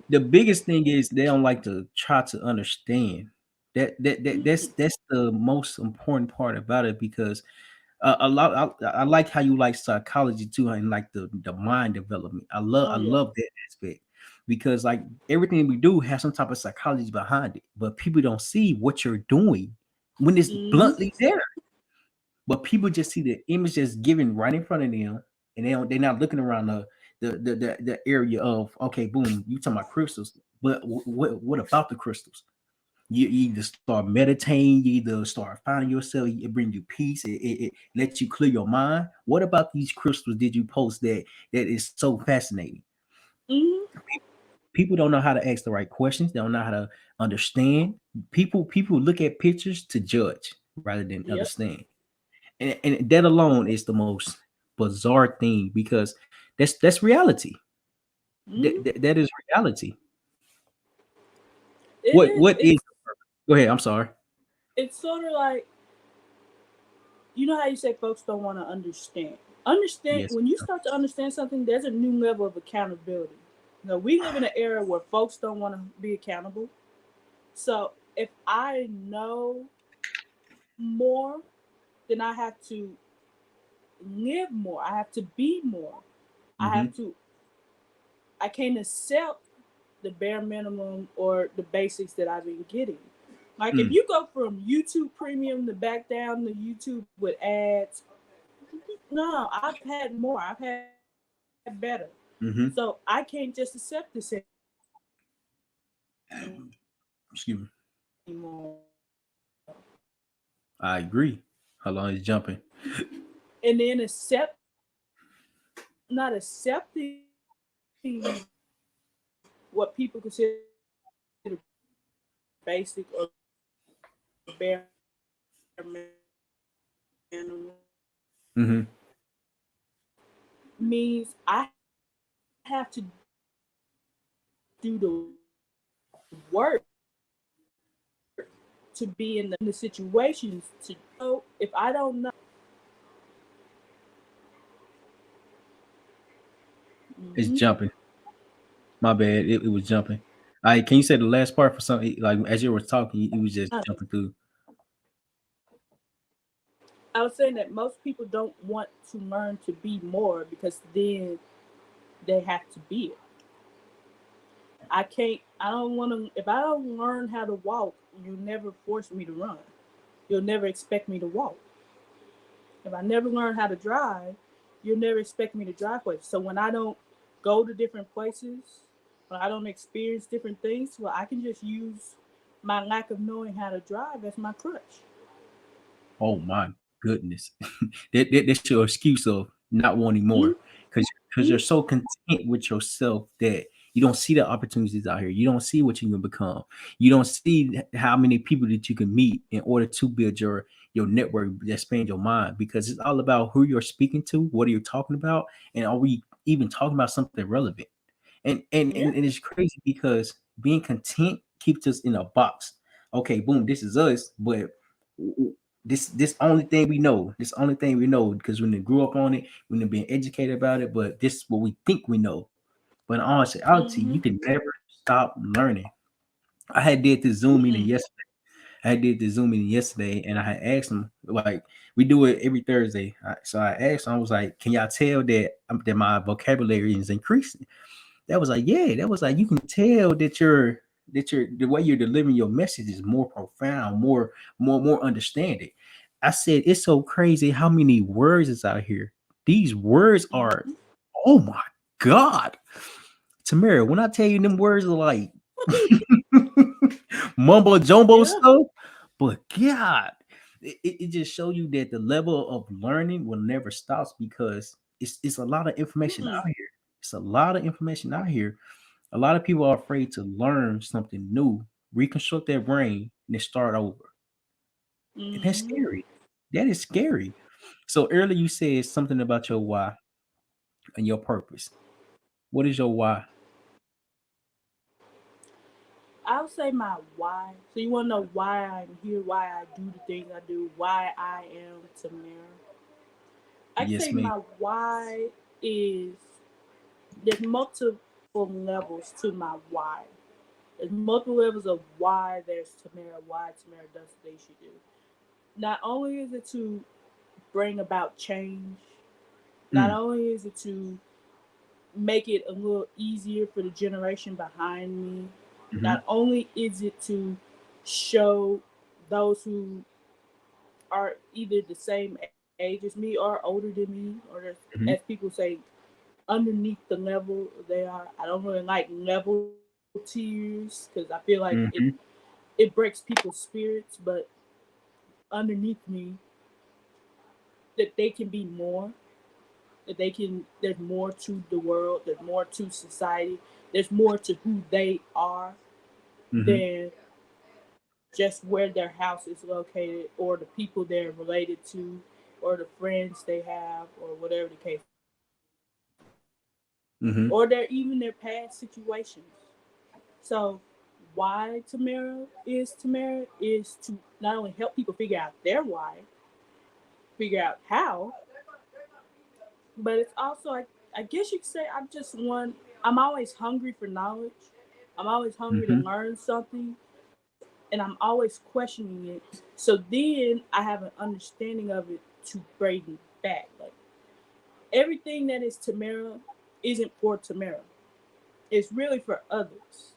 the biggest thing is they don't like to try to understand. mm-mm, That's the most important part about it because a lot I like how you like psychology too and like the mind development. I oh yeah, love that aspect because like everything we do has some type of psychology behind it, but people don't see what you're doing when it's mm-hmm, bluntly there. But people just see the image that's given right in front of them, and they're not looking around the area of okay, boom, you talking about crystals, but what about the crystals? You either start meditating, you either start finding yourself, it bring you peace, it lets you clear your mind. What about these crystals did you post that is so fascinating? mm-hmm, People don't know how to ask the right questions, they don't know how to understand. People look at pictures to judge rather than yep, understand. And that alone is the most bizarre thing because that's reality. mm-hmm. That is reality. It is. What is go ahead, I'm sorry. It's sort of like, you know how you say folks don't want to understand. Understand, Yes. when you start to understand something, there's a new level of accountability. We live in an era where folks don't want to be accountable. So if I know more, then I have to live more. I have to be more. I Mm-hmm. have to. I can't accept the bare minimum or the basics that I've been getting. Like if Mm. you go from YouTube Premium to back down to YouTube with ads, no, I've had more. I've had better. So I Mm-hmm. can't just accept this Excuse me. anymore. I agree. How long is jumping? And then not accepting what people consider basic or bare minimum Mm-hmm. means I have to do the work to be in the situations to know if I don't know. It's Mm-hmm. jumping. My bad. It was jumping. I can you say the last part for something like as you were talking, it was just jumping through. I was saying that most people don't want to learn to be more because then they have to be it. I can't. I don't want to. If I don't learn how to walk, you'll never force me to run. You'll never expect me to walk. If I never learn how to drive, you'll never expect me to drive places. So when I don't go to different places, when I don't experience different things, well, I can just use my lack of knowing how to drive as my crutch. Oh my goodness. That's your excuse of not wanting more. Mm-hmm. Because you're so content with yourself that you don't see the opportunities out here. You don't see what you can become. You don't see how many people that you can meet in order to build your network that expand your mind, because it's all about who you're speaking to, what are you talking about, and are we even talking about something relevant? And Yeah. it's crazy because being content keeps us in a box. Okay, boom, this is us, but this only thing we know. This only thing we know because we grew up on it, we been educated about it, but this is what we think we know. But in all reality, you Mm-hmm. can never stop learning. I had did this Zoom meeting Mm-mm. yesterday. I did the Zoom meeting yesterday, and I had asked them, like, we do it every Thursday. So I asked them, I was like, "Can y'all tell that that my vocabulary is increasing?" That was like, yeah, that was like, you can tell that you're the way you're delivering your message is more profound, more understanding. I said, it's so crazy how many words is out here. These words are, Mm-hmm. oh my God. Tamera, when I tell you them words are like mumbo jumbo Yeah. stuff, but God, it just show you that the level of learning will never stops because it's a lot of information out Mm-mm. here. It's a lot of information out here. A lot of people are afraid to learn something new, reconstruct their brain, and then start over. And that's Mm-hmm. scary. That is scary. So earlier you said something about your why and your purpose. What is your why? I'll say my why. So you want to know why I'm here, why I do the things I do, why I am Tamera. I'd Yes, say ma'am. my why is there's multiple levels to my why. There's multiple levels of why there's Tamera, why Tamera does the things she do. Not only is it to bring about change, not Mm, only is it to make it a little easier for the generation behind me, mm-hmm, not only is it to show those who are either the same age as me or older than me, or as mm-hmm, people say, underneath the level they are. I don't really like level tiers because I feel like mm-hmm, it breaks people's spirits, but underneath me, that they can be more, that they can, there's more to the world, there's more to society, there's more to who they are mm-hmm, than just where their house is located or the people they're related to or the friends they have or whatever the case may be. Or their mm-hmm, even their past situations. So why Tamera is to not only help people figure out their why, figure out how, but it's also I guess you could say I'm just one. I'm always hungry for knowledge. I'm always hungry to mm-hmm, learn something, and I'm always questioning it. So then I have an understanding of it to bring back. Like everything that is Tamera isn't for Tamera. It's really for others.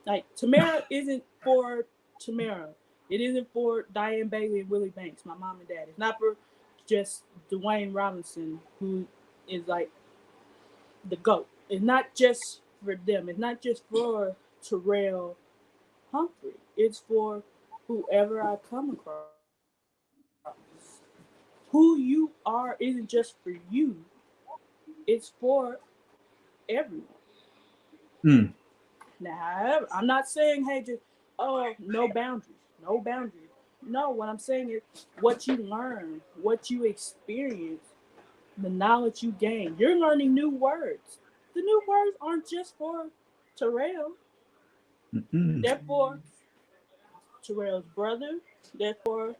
Like Tamera isn't for Tamera. It isn't for Diane Bailey and Willie Banks, my mom and dad. It's not for just Dwayne Robinson, who is like the GOAT. It's not just for them. It's not just for Terrell Humphrey. It's for whoever I come across. Who you are isn't just for you. It's for everyone. mm, Now, however, I'm not saying, hey, just, oh, no boundaries, no boundaries. No, what I'm saying is what you learn, what you experience, the knowledge you gain. You're learning new words. The new words aren't just for Terrell. mm-hmm, They're for Terrell's brother. They're for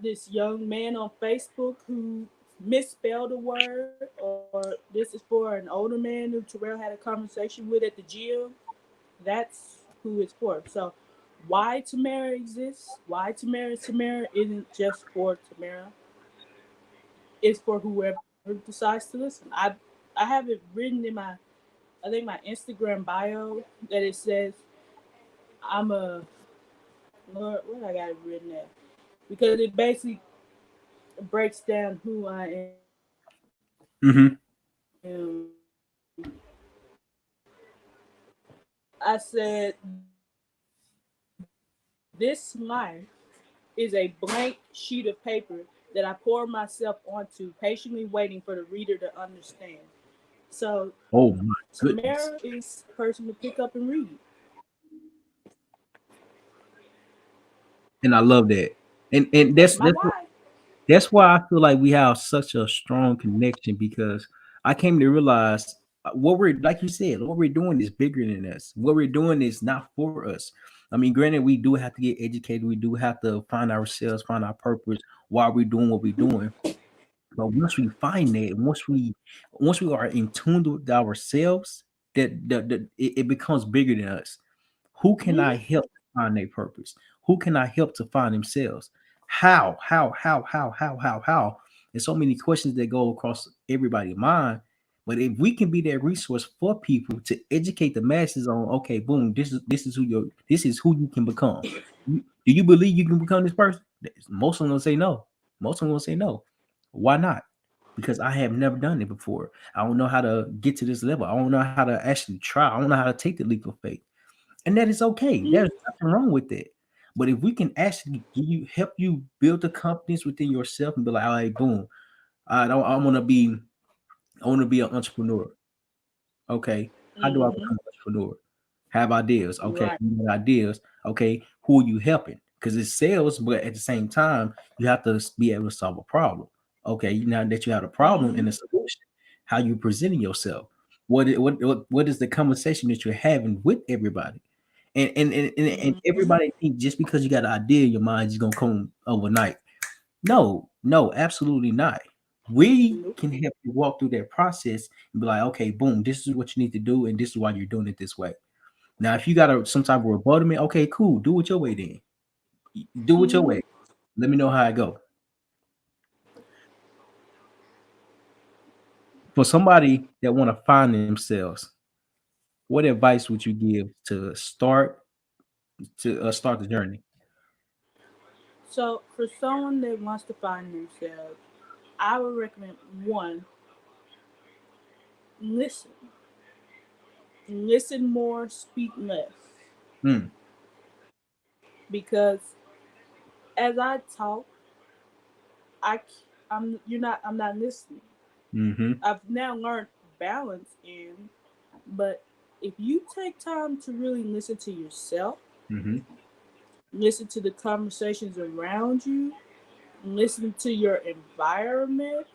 this young man on Facebook who misspelled a word, or this is for an older man who Terrell had a conversation with at the gym. That's who it's for. So, why Tamera exists, why Tamera isn't just for Tamera. It's for whoever decides to listen. I have it written in my, I think my Instagram bio that it says I'm a Lord. What I got it written at? Because it basically breaks down who I am. mm-hmm, I said that This life is a blank sheet of paper that I pour myself onto, patiently waiting for the reader to understand. So Oh my goodness. Tamera is the person to pick up and read. And I love that. And That's my why. that's why I feel like we have such a strong connection because I came to realize what we're like you said, what we're doing is bigger than us. What we're doing is not for us. I mean, granted, we do have to get educated. We do have to find ourselves, find our purpose while we're doing what we're doing. But once we find that, once we are in tune with ourselves, it becomes bigger than us. Who can I Mhm. help to find their purpose? Who can I help to find themselves? How? There's so many questions that go across everybody's mind. But if we can be that resource for people to educate the masses on, okay, boom, this is who you can become. Do you believe you can become this person? Most of them gonna say no. Most of them gonna say no. Why not? Because I have never done it before. I don't know how to get to this level. I don't know how to actually try. I don't know how to take the leap of faith. And that is okay. Mhm. There's nothing wrong with that. But if we can actually help you build the confidence within yourself and be like, all right, boom, I want to be an entrepreneur. Okay, how do I Mhm. become an entrepreneur? Have ideas. Okay, Right. you got ideas. Okay, who are you helping? Because it's sales, but at the same time, you have to be able to solve a problem. Okay, now that you have a problem Mhm. and a solution, how you presenting yourself? What is the conversation that you're having with everybody? And Mhm. everybody think just because you got an idea in your mind, is gonna come overnight. No, no, absolutely not. We Nope. can help you walk through that process and be like, okay, boom, this is what you need to do, and this is why you're doing it this way. Now, if you got some type of rebuttal, okay, cool, do it your way then. Do it your Mhm. way. Let me know how I go. For somebody that want to find themselves, what advice would you give to start the journey? So for someone that wants to find themselves, I would recommend one, listen. Listen more, speak less. Mm, Because as I talk, I'm not listening. mm-hmm, I've now learned balance in, but if you take time to really listen to yourself, mm-hmm, listen to the conversations around you, listen to your environment,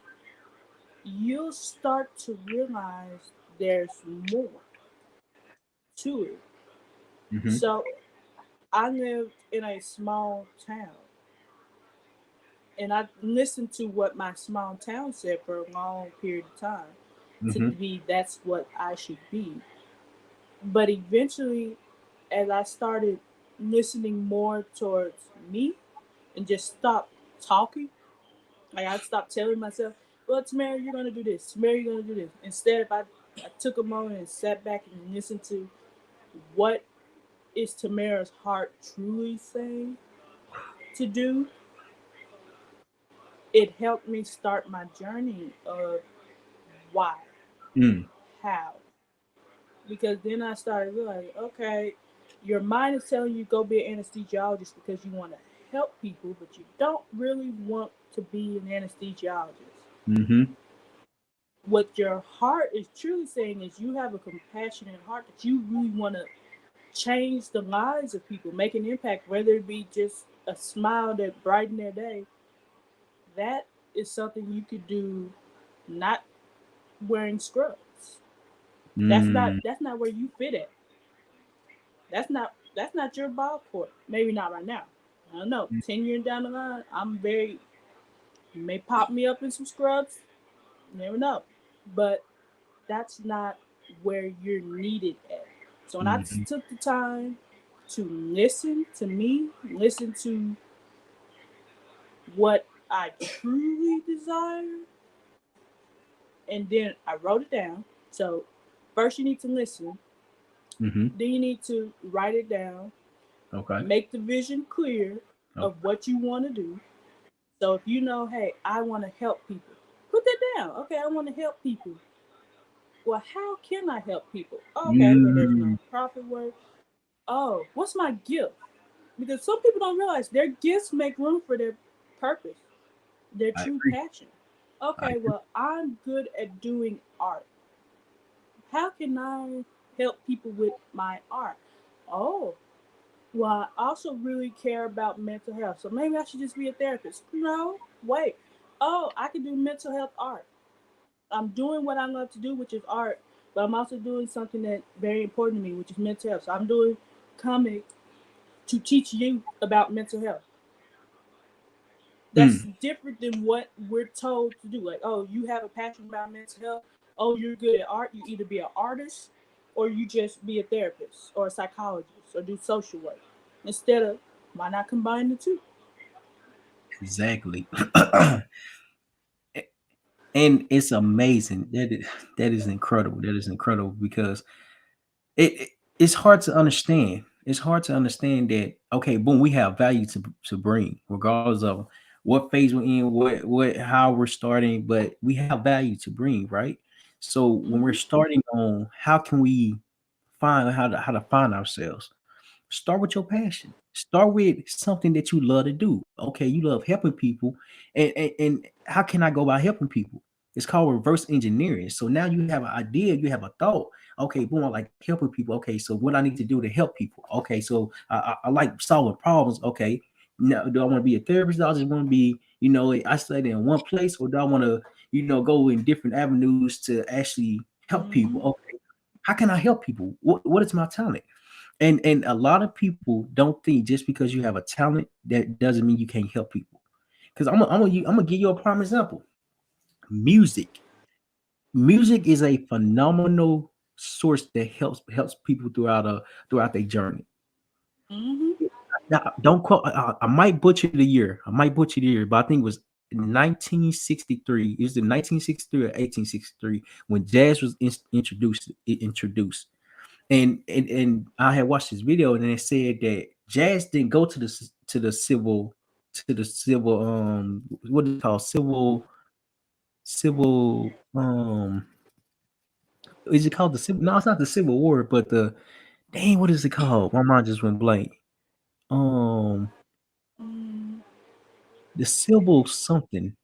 you'll start to realize there's more to it. mm-hmm, So I lived in a small town, and I listened to what my small town said for a long period of time to mm-hmm, be that's what I should be. But eventually, as I started listening more towards me and just stopped talking, like I stopped telling myself, well, Tamara, you're going to do this. Tamara, you're going to do this. Instead, if I took a moment and sat back and listened to what is Tamara's heart truly saying to do, it helped me start my journey of why, mm, how. Because then I started realizing, okay, your mind is telling you go be an anesthesiologist because you want to help people, but you don't really want to be an anesthesiologist. mm-hmm, What your heart is truly saying is you have a compassionate heart that you really want to change the lives of people, make an impact, whether it be just a smile that brighten their day. That is something you could do, not wearing scrubs. mm, That's not where you fit at. That's not your ball court. Maybe not right now. I don't know. 10 years down the line, I'm very you may pop me up in some scrubs. You never know. But that's not where you're needed at. So when I mm-hmm, took the time to listen to me, listen to what I truly desire, and then I wrote it down. So first you need to listen, mm-hmm. then you need to write it down, Okay. make the vision clear Oh, of what you want to do. So if you know, hey, I want to help people, put that down. Okay, I want to help people. Well, how can I help people? Oh, okay, well, there's mm, nonprofit work. Oh, what's my gift? Because some people don't realize their gifts make room for their purpose, their I true agree. passion. I Okay, agree. well, I'm good at doing art. How can I help people with my art? Oh, well, I also really care about mental health. So maybe I should just be a therapist. No, wait. Oh, I can do mental health art. I'm doing what I love to do, which is art, but I'm also doing something that's very important to me, which is mental health. So I'm doing comic to teach you about mental health. That's Mm, different than what we're told to do. Like, oh, you have a passion about mental health. Oh, you're good at art. You either be an artist or you just be a therapist or a psychologist or do social work. Instead of, why not combine the two? exactly. And it's amazing. That is incredible. That is incredible because it's hard to understand. It's hard to understand that okay, boom, we have value to bring, regardless of what phase we're in, what how we're starting, but we have value to bring, right? So when we're Mm-hmm. starting on how can we find how to find ourselves, start with your passion. Start with something that you love to do. Okay, you love helping people, and how can I go about helping people? It's called reverse engineering. So now you have an idea, you have a thought. Okay, boom, I like helping people. Okay, so what I need to do to help people? Okay, so I like solving problems. Okay, now do I want to be a therapist? Do I just want to be, isolated in one place, or do I want to, go in different avenues to actually help people? Mm-hmm. Okay, how can I help people? What is my talent? And a lot of people don't think just because you have a talent that doesn't mean you can't help people. Because I'm gonna give you a prime example. Music. Music is a phenomenal source that helps people throughout their journey. Mm-hmm. Now, don't quote. I might butcher the year. I might butcher the year, but I think it was 1963. It was in 1963 or 1863 when jazz was introduced. And I had watched this video and it said that jazz didn't go to the civil what is it called civil is it called the civil, no, it's not the Civil War, but the dang, what is it called? My mind just went blank. um Mm, the civil something,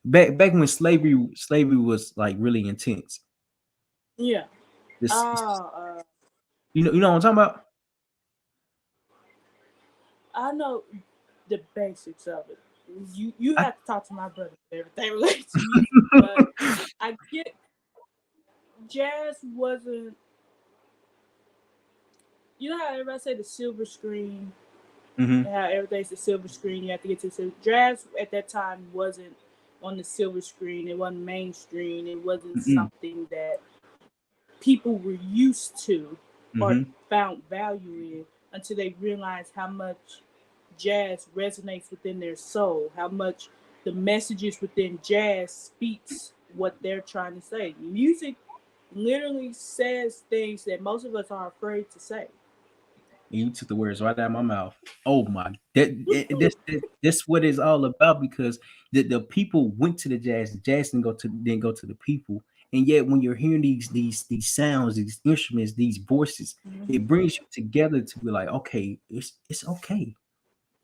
back when slavery was like really intense. yeah. This, Ah, you know what I'm talking about. I know the basics of it. You I, have to talk to my brother for everything related to music, but I get jazz wasn't. You know how everybody say the silver screen, hmm and how everything's the silver screen. You have to get to the silver. Jazz at that time wasn't on the silver screen. It wasn't mainstream. It wasn't something that people were used to or hmm found value in until they realized how much jazz resonates within their soul, how much the messages within jazz speaks what they're trying to say. Music literally says things that most of us are afraid to say. You took the words right out of my mouth. Oh my, that's what it's all about because the people went to the jazz didn't go to the people, and yet when you're hearing these sounds, these instruments, these voices, it Mm-hmm. brings you together to be like, okay, it's okay,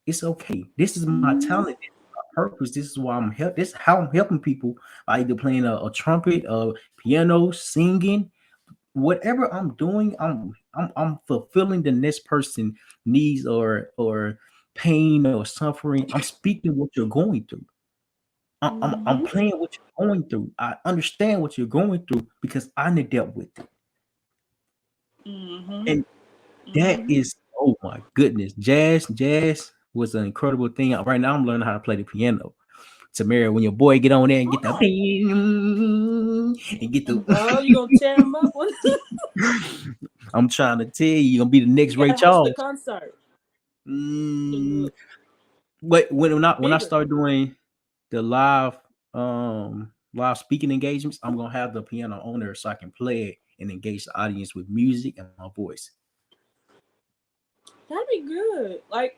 it's okay. This is my Mm-hmm. talent, this is my purpose. This is why I'm help. This is how I'm helping people by either playing a trumpet, a piano, singing, whatever I'm doing, I'm fulfilling the next person needs or pain or suffering. I'm speaking what you're going through. I'm Mm-hmm. playing what you're going through. I understand what you're going through because I done dealt with it. Mm-hmm. And that Mm-hmm. is, oh my goodness, jazz was an incredible thing. Right now I'm learning how to play the piano. Tamera, when your boy get on there and get the Oh, and get the oh, you gonna tear him up? I'm trying to tell you, you're gonna be the You next Ray gotta host a Charles. concert. Mm, Look, but when I bigger. start doing the live speaking engagements, I'm gonna have the piano on there so I can play it and engage the audience with music and my voice. That'd be good. Like,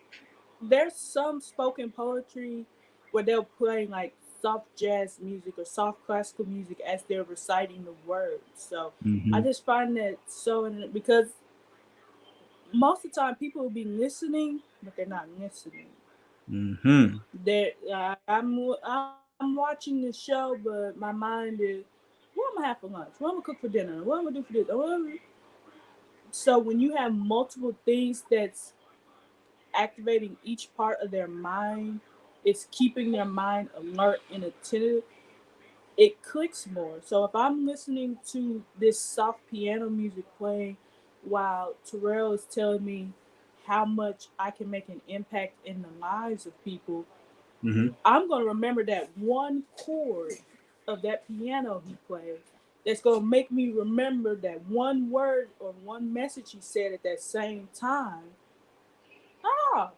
there's some spoken poetry where they'll play like soft jazz music or soft classical music as they're reciting the words. So I Hmm just find that because most of the time people will be listening, but they're not listening. Mm-hmm. I'm watching the show, but my mind is, what am I have for lunch? What am I cook for dinner? What am I do for this? So when you have multiple things that's activating each part of their mind, it's keeping their mind alert and attentive. It clicks more. So if I'm listening to this soft piano music playing while Terrell is telling me how much I can make an impact in the lives of people, Mm-hmm. I'm going to remember that one chord of that piano he played. That's going to make me remember that one word or one message he said at that same time. Ah,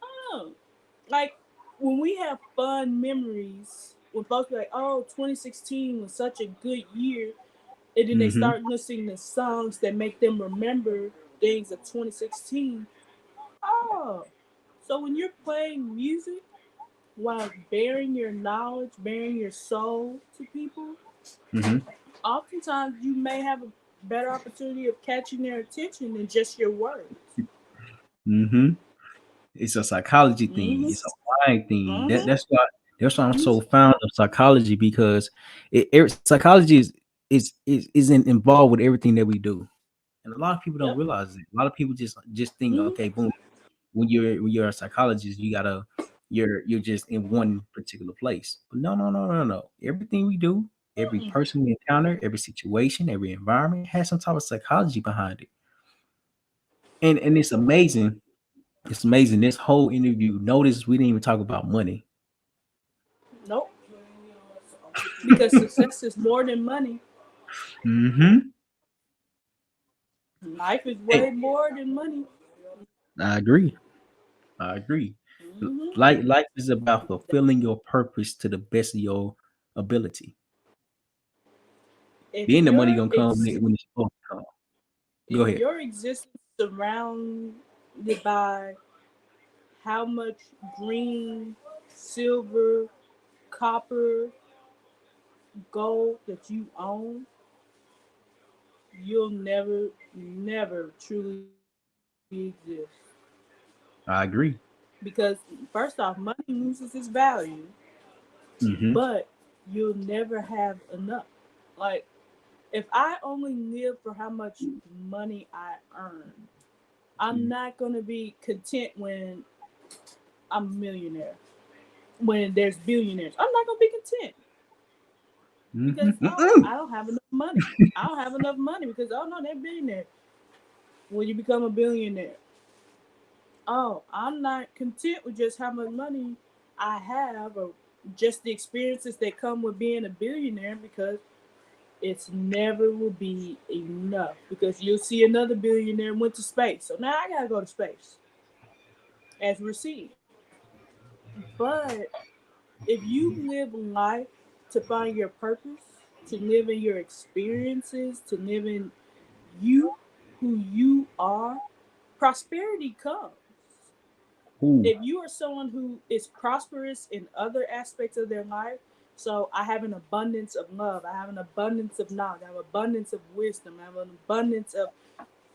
oh. Like when we have fun memories, when folks be like, oh, 2016 was such a good year, and then they Mm-hmm. start listening to songs that make them remember things of 2016. Oh, so when you're playing music while bearing your knowledge, bearing your soul to people, Mm-hmm. oftentimes you may have a better opportunity of catching their attention than just your words. Mm-hmm. It's a psychology thing. Mm-hmm. It's a mind thing. Mm-hmm. That's why I'm so fond of psychology because psychology is involved with everything that we do, and a lot of people don't Yep. realize it. A lot of people just think, Mm-hmm. okay, boom. When you're a psychologist, you're just in one particular place. But no, no, no, no, no. Everything we do, every Mm-mm. person we encounter, every situation, every environment has some type of psychology behind it, and it's amazing. It's amazing. This whole interview, notice we didn't even talk about money. Nope. Because success is more than money. Mm-hmm. Life is Hey, way more than money. I agree. I agree. Hmm. Life is about fulfilling your purpose to the best of your ability. If Then the money your gonna come when it's supposed to come. if Go ahead. your existence surrounded by how much green, silver, copper, gold that you own, you'll never truly exist. I agree. Because first off, money loses its value, Mm-hmm. but you'll never have enough. Like if I only live for how much money I earn, I'm not gonna be content when I'm a millionaire. When there's billionaires, I'm not gonna be content because Mm-hmm. oh, Mm-mm. I don't have enough money. I don't have enough money because oh no, they're billionaire. When you become a billionaire, oh, I'm not content with just how much money I have or just the experiences that come with being a billionaire because it's never will be enough because you'll see another billionaire went to space. So now I gotta go to space as we're seeing. But if you live life to find your purpose, to live in your experiences, to live in you, who you are, prosperity comes. Ooh. If you are someone who is prosperous in other aspects of their life, so I have an abundance of love, I have an abundance of knowledge, I have an abundance of wisdom, I have an abundance of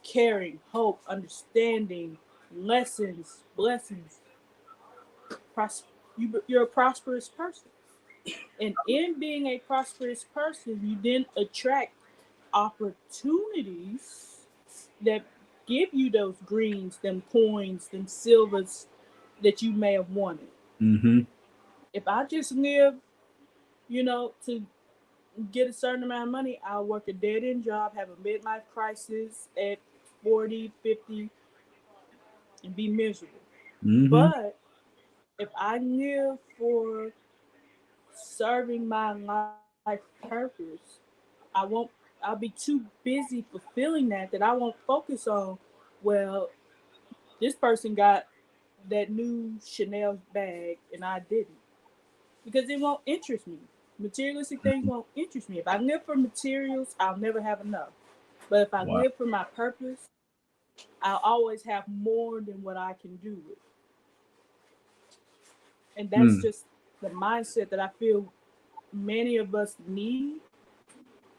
caring, hope, understanding, lessons, blessings. You're a prosperous person. And in being a prosperous person, you then attract opportunities that give you those greens, them coins, them silvers that you may have wanted. Mm-hmm. If I just live, to get a certain amount of money, I'll work a dead end job, have a midlife crisis at 40, 50, and be miserable. Mm-hmm. But if I live for serving my life purpose, I won't I'll be too busy fulfilling that I won't focus on, well, this person got that new Chanel bag and I didn't. Because it won't interest me. Materialistic things won't interest me. If I live for materials, I'll never have enough. But if I Wow. live for my purpose, I'll always have more than what I can do with. And that's Mm. just the mindset that I feel many of us need.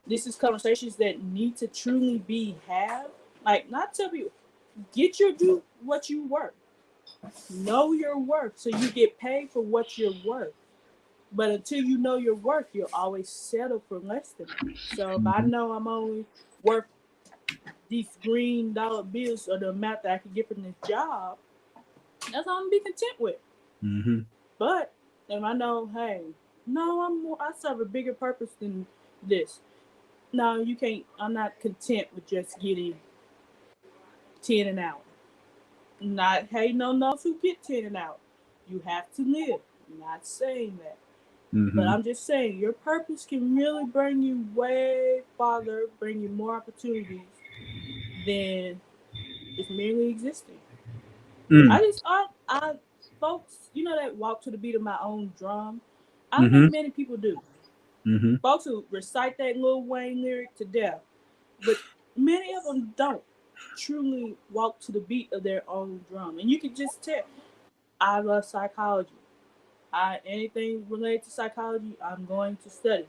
This is conversations that need to truly be had. Like, not tell people, Get your do what you work. Know your worth so you get paid for what you're worth. But until you know your worth, you'll always settle for less than that. So if I Mm-hmm. know I'm only worth these green dollar bills or the amount that I can get from this job, that's all I'm gonna be content with. Mm-hmm. But if I know, hey, no, I serve a bigger purpose than this. No, you can't. I'm not content with just getting 10 an hour. Not hating on those who get 10 an hour. You have to live. I'm not saying that. But Mm-hmm. I'm just saying your purpose can really bring you way farther, bring you more opportunities than just merely existing. Mm. I folks, that walk to the beat of my own drum. I don't Mm-hmm. think many people do. Mm-hmm. Folks who recite that Lil Wayne lyric to death, but many of them don't truly walk to the beat of their own drum. And you can just tell. I love psychology. Anything related to psychology, I'm going to study.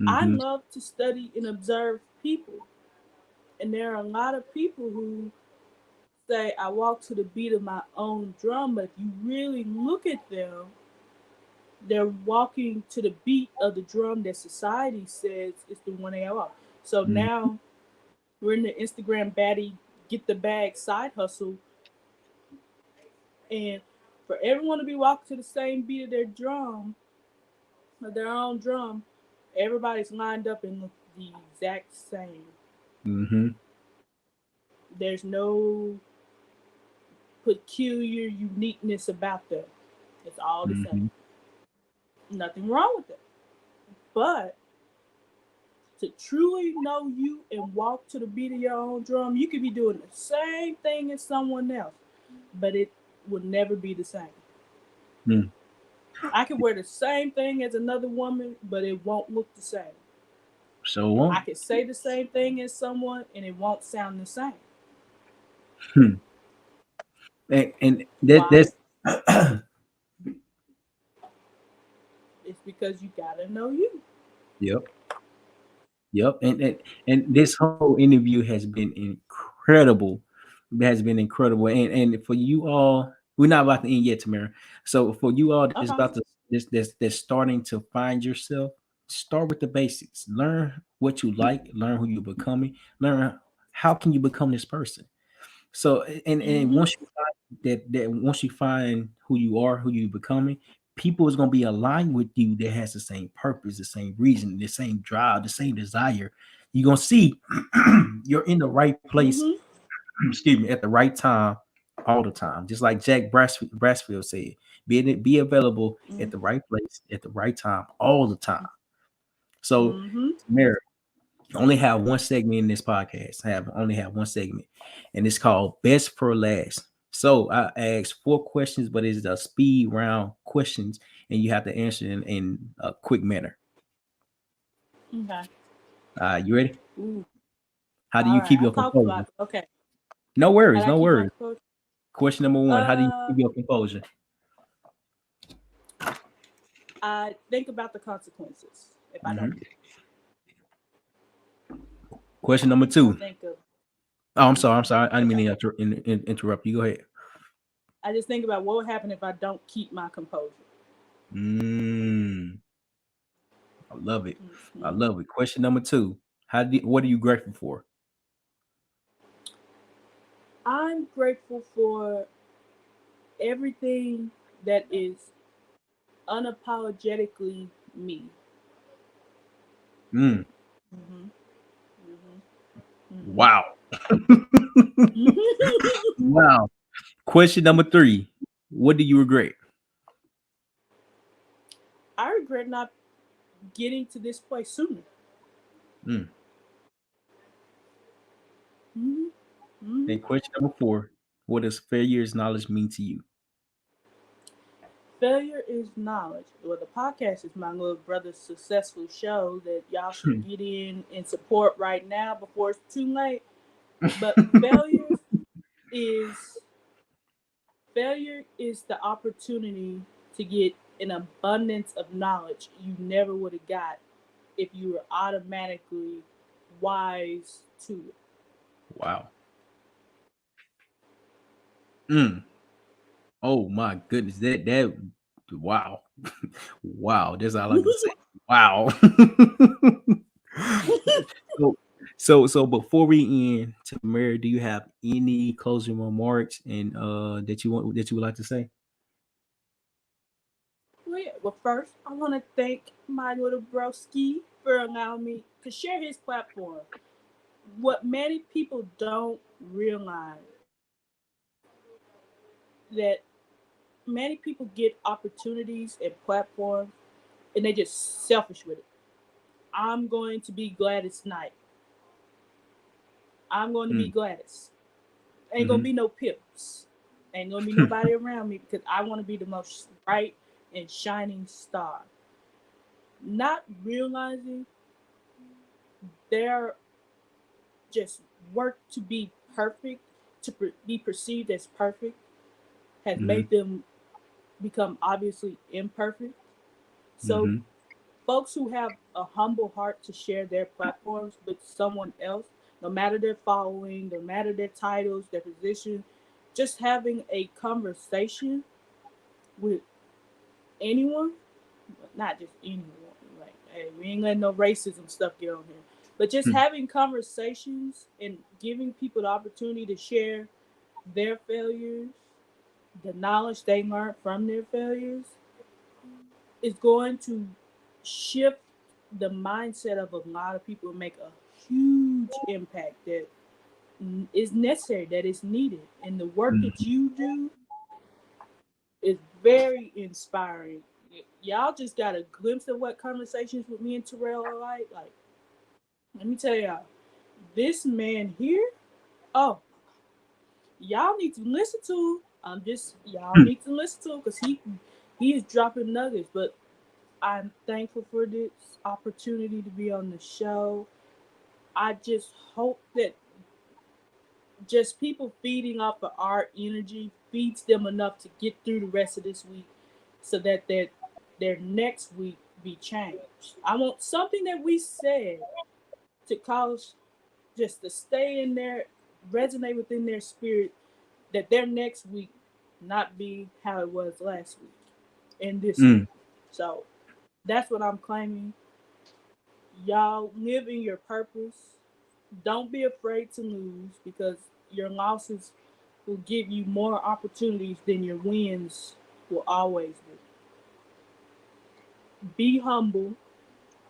I Mm-hmm. love to study and observe people. And there are a lot of people who say I walk to the beat of my own drum, but if you really look at them, they're walking to the beat of the drum that society says is the one they are. So Mm-hmm. now we're in the Instagram baddie get the bag side hustle, and for everyone to be walking to the same beat of their drum, of their own drum, everybody's lined up in the exact same. Mm-hmm. There's no peculiar uniqueness about them. It's all the same. Mm-hmm. Nothing wrong with it. But to truly know you and walk to the beat of your own drum, you could be doing the same thing as someone else, but it will never be the same. Mm. I could wear the same thing as another woman, but it won't look the same. So I on. could say the same thing as someone and it won't sound the same. Hmm. And Why? that's It's because you gotta know you. yep. Yep. And this whole interview has been incredible. It has been incredible. And for you all, we're not about to end yet, Tamara. So for you all that's Okay. about to that's starting to find yourself, start with the basics. Learn what you like, learn who you're becoming, learn how can you become this person. So and Mm-hmm. once you find that once you find who you are, who you becoming, people is gonna be aligned with you that has the same purpose, the same reason, the same drive, the same desire. You're gonna see you're in the right place, Mm-hmm. excuse me, at the right time all the time. Just like Jack Brassfield said, be available at the right place at the right time all the time. So Mm-hmm. Mary, only have one segment in this podcast. I have only have one segment, and it's called Best for Last. So I asked 4 questions, but it's a speed round questions, and you have to answer in a quick manner. Okay. You ready? Ooh. How do All you right. keep I your talked a composure? lot. Okay. No How worries, do I no keep my worries. composure? Question number one: how do you Uh, keep your composure? I think about the consequences if I don't. Mhm. Question number I two. think of. Oh, I'm Mm, sorry. I'm sorry. I didn't okay. mean to interrupt you. Go ahead. I just think about what would happen if I don't keep my composure. Mm, I love it. I Mm-hmm. love it. Question number two. What are you grateful for? I'm grateful for everything that is unapologetically me. Mm, Mm-hmm. Mm-hmm. wow. Mm-hmm. Wow. Question number three. What do you regret? I regret not getting to this place sooner. Mm. Mm-hmm. Mm-hmm. And question number four. What does failure's knowledge mean to you? Failure is knowledge. Well, the podcast is my little brother's successful show that y'all should get in and support right now before it's too late. But is failure is the opportunity to get an abundance of knowledge you never would have got if you were automatically wise to it. Wow. Mm. Oh my goodness. That wow. Wow. That's all I can say. Wow. so so before we end, Tamara, do you have any closing remarks and that you would like to say? Well, yeah. Well, first, I want to thank my little broski for allowing me to share his platform. What many people don't realize that many people get opportunities and platforms and they just selfish with it. I'm going to be Gladys Knight. I'm going to be Mm. Gladys. Ain't gonna Hmm. be no pips. Ain't gonna be nobody around me because I want to be the most bright and shining star. Not realizing their just work to be perfect, to be perceived as perfect, has Hmm. made them become obviously imperfect. So, Hmm. folks who have a humble heart to share their platforms with someone else, no matter their following, no matter their titles, their position, just having a conversation with anyone, not just anyone. Like, hey, we ain't letting no racism stuff get on here. But just having conversations and giving people the opportunity to share their failures, the knowledge they learned from their failures, is going to shift the mindset of a lot of people and make a huge impact that is necessary, that is needed. And the work that Hmm. you do is very inspiring. Y'all just got a glimpse of what conversations with me and Terrell are like. Like, let me tell y'all, this man here, oh, y'all need to listen to him. I'm just y'all need to listen to him because he is dropping nuggets. But I'm thankful for this opportunity to be on the show. I just hope that just people feeding off of our energy feeds them enough to get through the rest of this week so that their next week be changed. I want something that we said to cause just to stay in there, resonate within their spirit, that their next week not be how it was last week and this week. Mm. So that's what I'm claiming. Y'all live in your purpose. Don't be afraid to lose because your losses will give you more opportunities than your wins will always do. Be humble.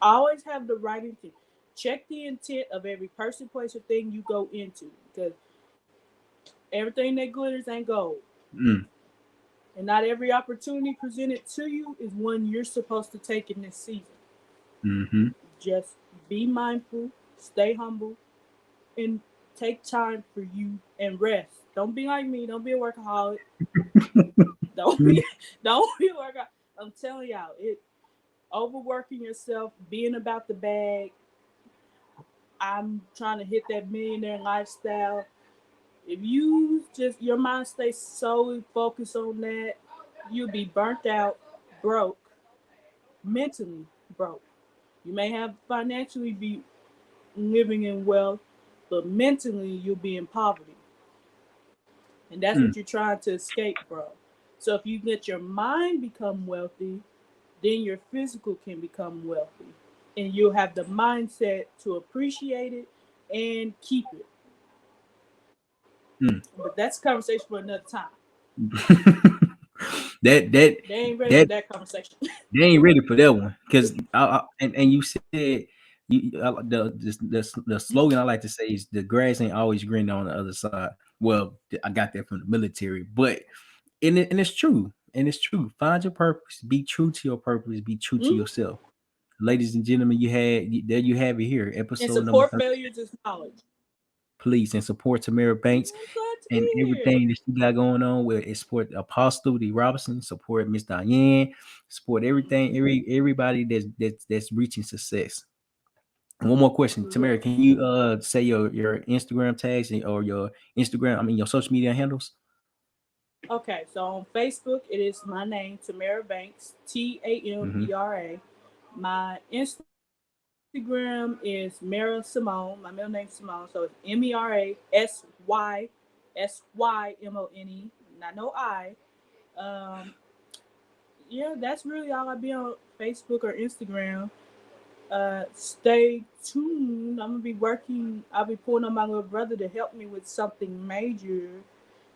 Always have the right intent. Check the intent of every person, place, or thing you go into because everything that glitters ain't gold. Mm. And not every opportunity presented to you is one you're supposed to take in this season. Hmm. Just be mindful, stay humble, and take time for you and rest. Don't be like me. Don't be a workaholic. Don't be don't be a workaholic. I'm telling y'all, it overworking yourself, being about the bag. I'm trying to hit that millionaire lifestyle. If you just your mind stays solely focused on that, you'll be burnt out, broke, mentally broke. You may have financially be living in wealth, but mentally you'll be in poverty. And that's Mm. what you're trying to escape from. So if you let your mind become wealthy, then your physical can become wealthy. And you'll have the mindset to appreciate it and keep it. Mm. But that's a conversation for another time. that that They ain't ready for that that conversation. they ain't ready for that one because and you said the slogan I like to say is the grass ain't always green on the other side. Well, I got that from the military, but and it's true, and it's true. Find your purpose, be true to your purpose, be true to Mm? yourself. Ladies and gentlemen, there you have it here, And episode number support 30. failures is knowledge. Please and support Tamera Banks I'm glad to and be here. everything that she got going on with it. Support Apostle D. Robinson, support Miss Diane, support everything, everybody that's reaching success. And one more question, Yes. Tamara, can you say your Instagram tags or your Instagram, I mean your social media handles? Okay, so on Facebook, it is my name, Tamera Banks, Mm-hmm. Tamera. My Instagram is Mera Simone. My middle name Simone, so it's MERASYSYMONE. not no I. Yeah, that's really all I be on Facebook or Instagram. Stay tuned. I'm gonna be working. I'll be pulling on my little brother to help me with something major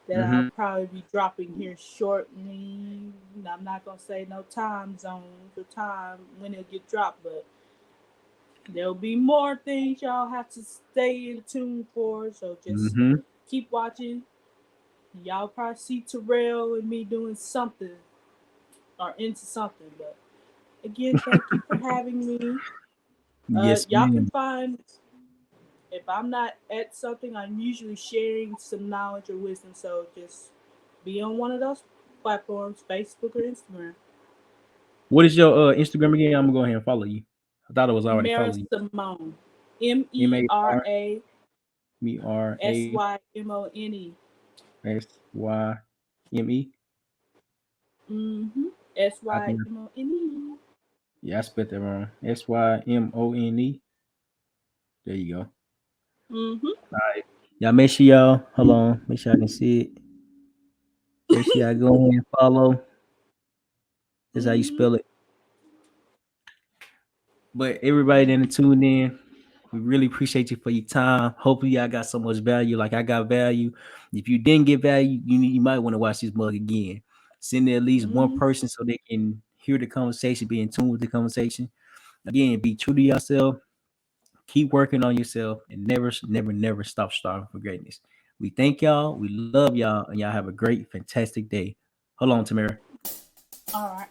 that I'll Mm-hmm. probably be dropping here shortly. I'm not gonna say no time zones or time when it'll get dropped, but there'll be more things y'all have to stay in tune for. So just Mm-hmm. keep watching. Y'all probably see Terrell and me doing something or into something. But again, thank you for having me. Yes, Y'all can ma'am. find if I'm not at something, I'm usually sharing some knowledge or wisdom. So just be on one of those platforms, Facebook or Instagram. What is your Instagram again? I'm gonna go ahead and follow you. I thought it was already Tamera follow you. Simone. M M E A R R A M R S A Y M O N E. SYME. Mm-hmm. S I Y think M O N E. yeah, I spelled that wrong. SYMONE. There you go. All Mm-hmm. right. Y'all make sure y'all hold on. Make sure I can see it. Make sure y'all go ahead and follow. That's how you Mm-hmm. spell it. But everybody that tuned in, we really appreciate you for your time. Hopefully, y'all got so much value like I got value. If you didn't get value, you might want to watch this mug again. Send it at least one Mm-hmm. person so they can hear the conversation, be in tune with the conversation. Again, be true to yourself. Keep working on yourself and never, never, never stop striving for greatness. We thank y'all. We love y'all. And y'all have a great, fantastic day. Hold on, Tamera. All right.